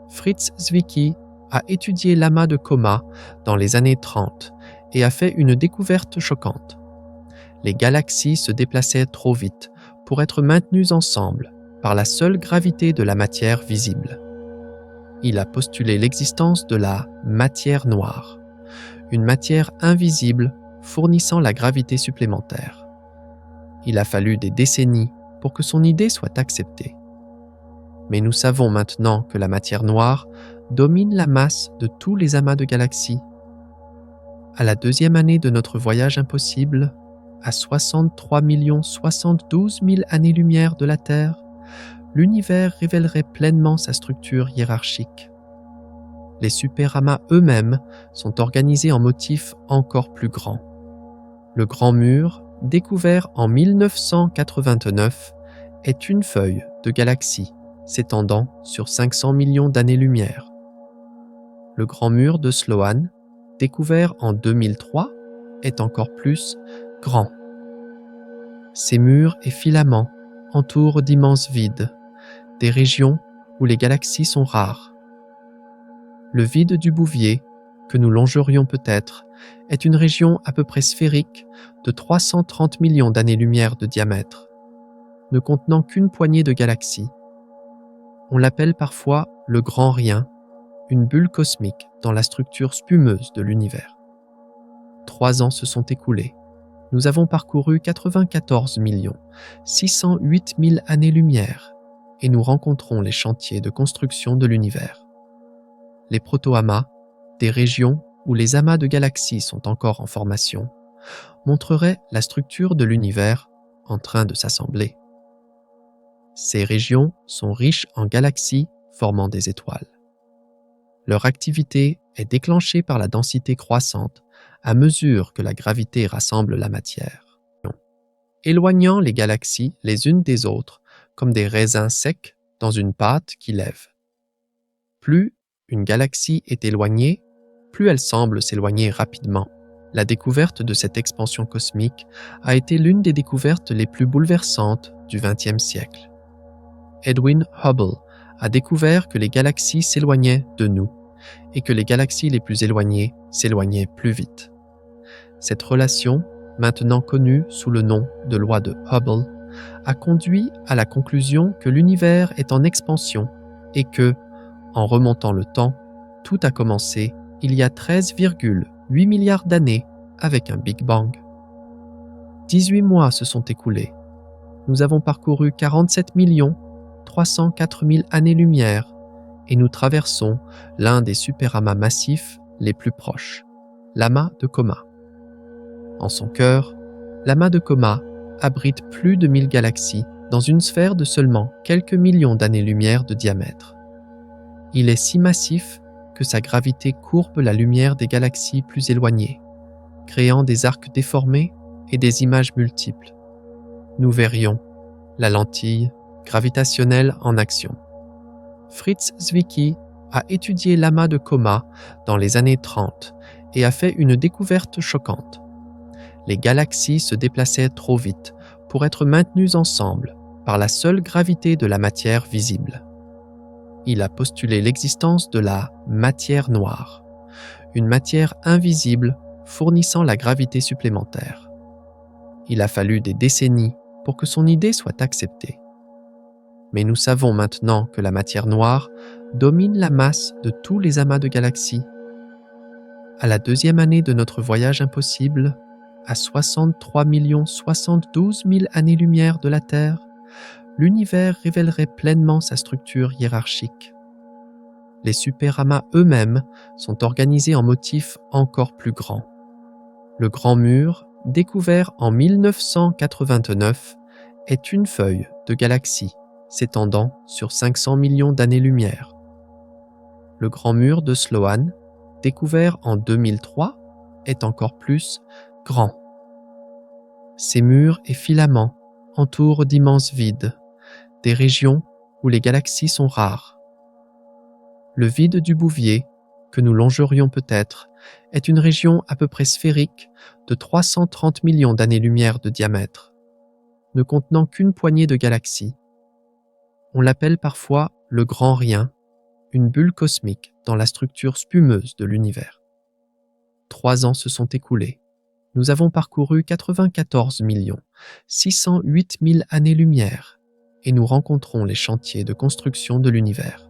Fritz Zwicky a étudié l'amas de Coma dans les années 30 et a fait une découverte choquante. Les galaxies se déplaçaient trop vite pour être maintenues ensemble par la seule gravité de la matière visible. Il a postulé l'existence de la matière noire, une matière invisible fournissant la gravité supplémentaire. Il a fallu des décennies pour que son idée soit acceptée. Mais nous savons maintenant que la matière noire domine la masse de tous les amas de galaxies. À la deuxième année de notre voyage impossible, à 63 072 000 années-lumière de la Terre, l'univers révélerait pleinement sa structure hiérarchique. Les superamas eux-mêmes sont organisés en motifs encore plus grands. Le Grand Mur, découvert en 1989, est une feuille de galaxie s'étendant sur 500 millions d'années-lumière. Le Grand Mur de Sloan, découvert en 2003, est encore plus grand. Ces murs et filaments entourent d'immenses vides, des régions où les galaxies sont rares. Le vide du Bouvier, que nous longerions peut-être, est une région à peu près sphérique de 330 millions d'années-lumière de diamètre, ne contenant qu'une poignée de galaxies. On l'appelle parfois le Grand Rien, une bulle cosmique dans la structure spumeuse de l'univers. 3 ans se sont écoulés. Nous avons parcouru 94 608 000 années-lumière et nous rencontrons les chantiers de construction de l'univers. Les proto-amas, des régions où les amas de galaxies sont encore en formation, montreraient la structure de l'univers en train de s'assembler. Ces régions sont riches en galaxies formant des étoiles. Leur activité est déclenchée par la densité croissante à mesure que la gravité rassemble la matière, éloignant les galaxies les unes des autres comme des raisins secs dans une pâte qui lève. Plus une galaxie est éloignée, plus elle semble s'éloigner rapidement. La découverte de cette expansion cosmique a été l'une des découvertes les plus bouleversantes du XXe siècle. Edwin Hubble a découvert que les galaxies s'éloignaient de nous et que les galaxies les plus éloignées s'éloignaient plus vite. Cette relation, maintenant connue sous le nom de loi de Hubble, a conduit à la conclusion que l'univers est en expansion et que, en remontant le temps, tout a commencé il y a 13,8 milliards d'années avec un Big Bang. 18 mois se sont écoulés. Nous avons parcouru 47 304 000 années-lumière et nous traversons l'un des superamas massifs les plus proches, l'amas de Coma. En son cœur, l'amas de Coma abrite plus de 1000 galaxies dans une sphère de seulement quelques millions d'années-lumière de diamètre. Il est si massif que sa gravité courbe la lumière des galaxies plus éloignées, créant des arcs déformés et des images multiples. Nous verrions la lentille gravitationnelle en action. Fritz Zwicky a étudié l'amas de Coma dans les années 30 et a fait une découverte choquante. Les galaxies se déplaçaient trop vite pour être maintenues ensemble par la seule gravité de la matière visible. Il a postulé l'existence de la matière noire, une matière invisible fournissant la gravité supplémentaire. Il a fallu des décennies pour que son idée soit acceptée. Mais nous savons maintenant que la matière noire domine la masse de tous les amas de galaxies. À la deuxième année de notre voyage impossible, à 63 072 000 années-lumière de la Terre, l'univers révélerait pleinement sa structure hiérarchique. Les superamas eux-mêmes sont organisés en motifs encore plus grands. Le Grand Mur, découvert en 1989, est une feuille de galaxie s'étendant sur 500 millions d'années-lumière. Le Grand Mur de Sloan, découvert en 2003, est encore plus grand. Ces murs et filaments entourent d'immenses vides, des régions où les galaxies sont rares. Le vide du Bouvier, que nous longerions peut-être, est une région à peu près sphérique de 330 millions d'années-lumière de diamètre, ne contenant qu'une poignée de galaxies. On l'appelle parfois le Grand Rien, une bulle cosmique dans la structure spumeuse de l'univers. 3 ans se sont écoulés. Nous avons parcouru 94 608 000 années-lumière et nous rencontrons les chantiers de construction de l'univers.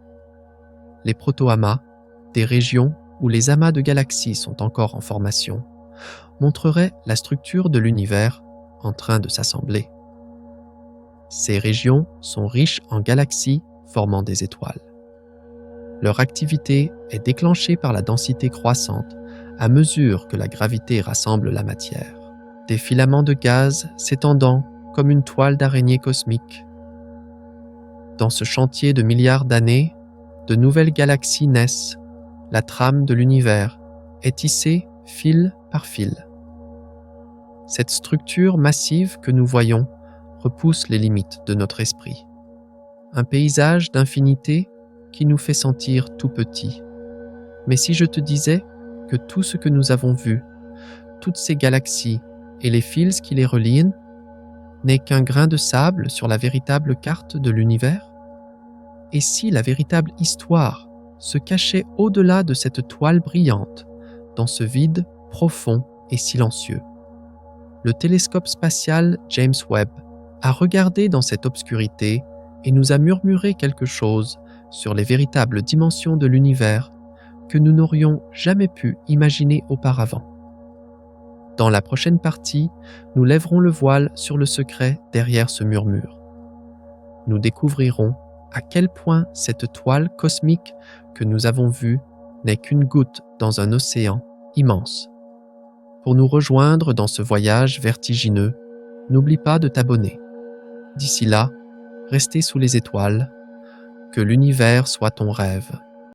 Les proto-amas, des régions où les amas de galaxies sont encore en formation, montreraient la structure de l'univers en train de s'assembler. Ces régions sont riches en galaxies formant des étoiles. Leur activité est déclenchée par la densité croissante à mesure que la gravité rassemble la matière. Des filaments de gaz s'étendant comme une toile d'araignée cosmique. Dans ce chantier de milliards d'années, de nouvelles galaxies naissent. La trame de l'univers est tissée fil par fil. Cette structure massive que nous voyons repousse les limites de notre esprit. Un paysage d'infinité qui nous fait sentir tout petits. Mais si je te disais que tout ce que nous avons vu, toutes ces galaxies et les fils qui les relient, n'est qu'un grain de sable sur la véritable carte de l'univers? Et si la véritable histoire se cachait au-delà de cette toile brillante, dans ce vide profond et silencieux? Le télescope spatial James Webb a regardé dans cette obscurité et nous a murmuré quelque chose sur les véritables dimensions de l'univers que nous n'aurions jamais pu imaginer auparavant. Dans la prochaine partie, nous lèverons le voile sur le secret derrière ce murmure. Nous découvrirons à quel point cette toile cosmique que nous avons vue n'est qu'une goutte dans un océan immense. Pour nous rejoindre dans ce voyage vertigineux, n'oublie pas de t'abonner. D'ici là, restez sous les étoiles, que l'univers soit ton rêve.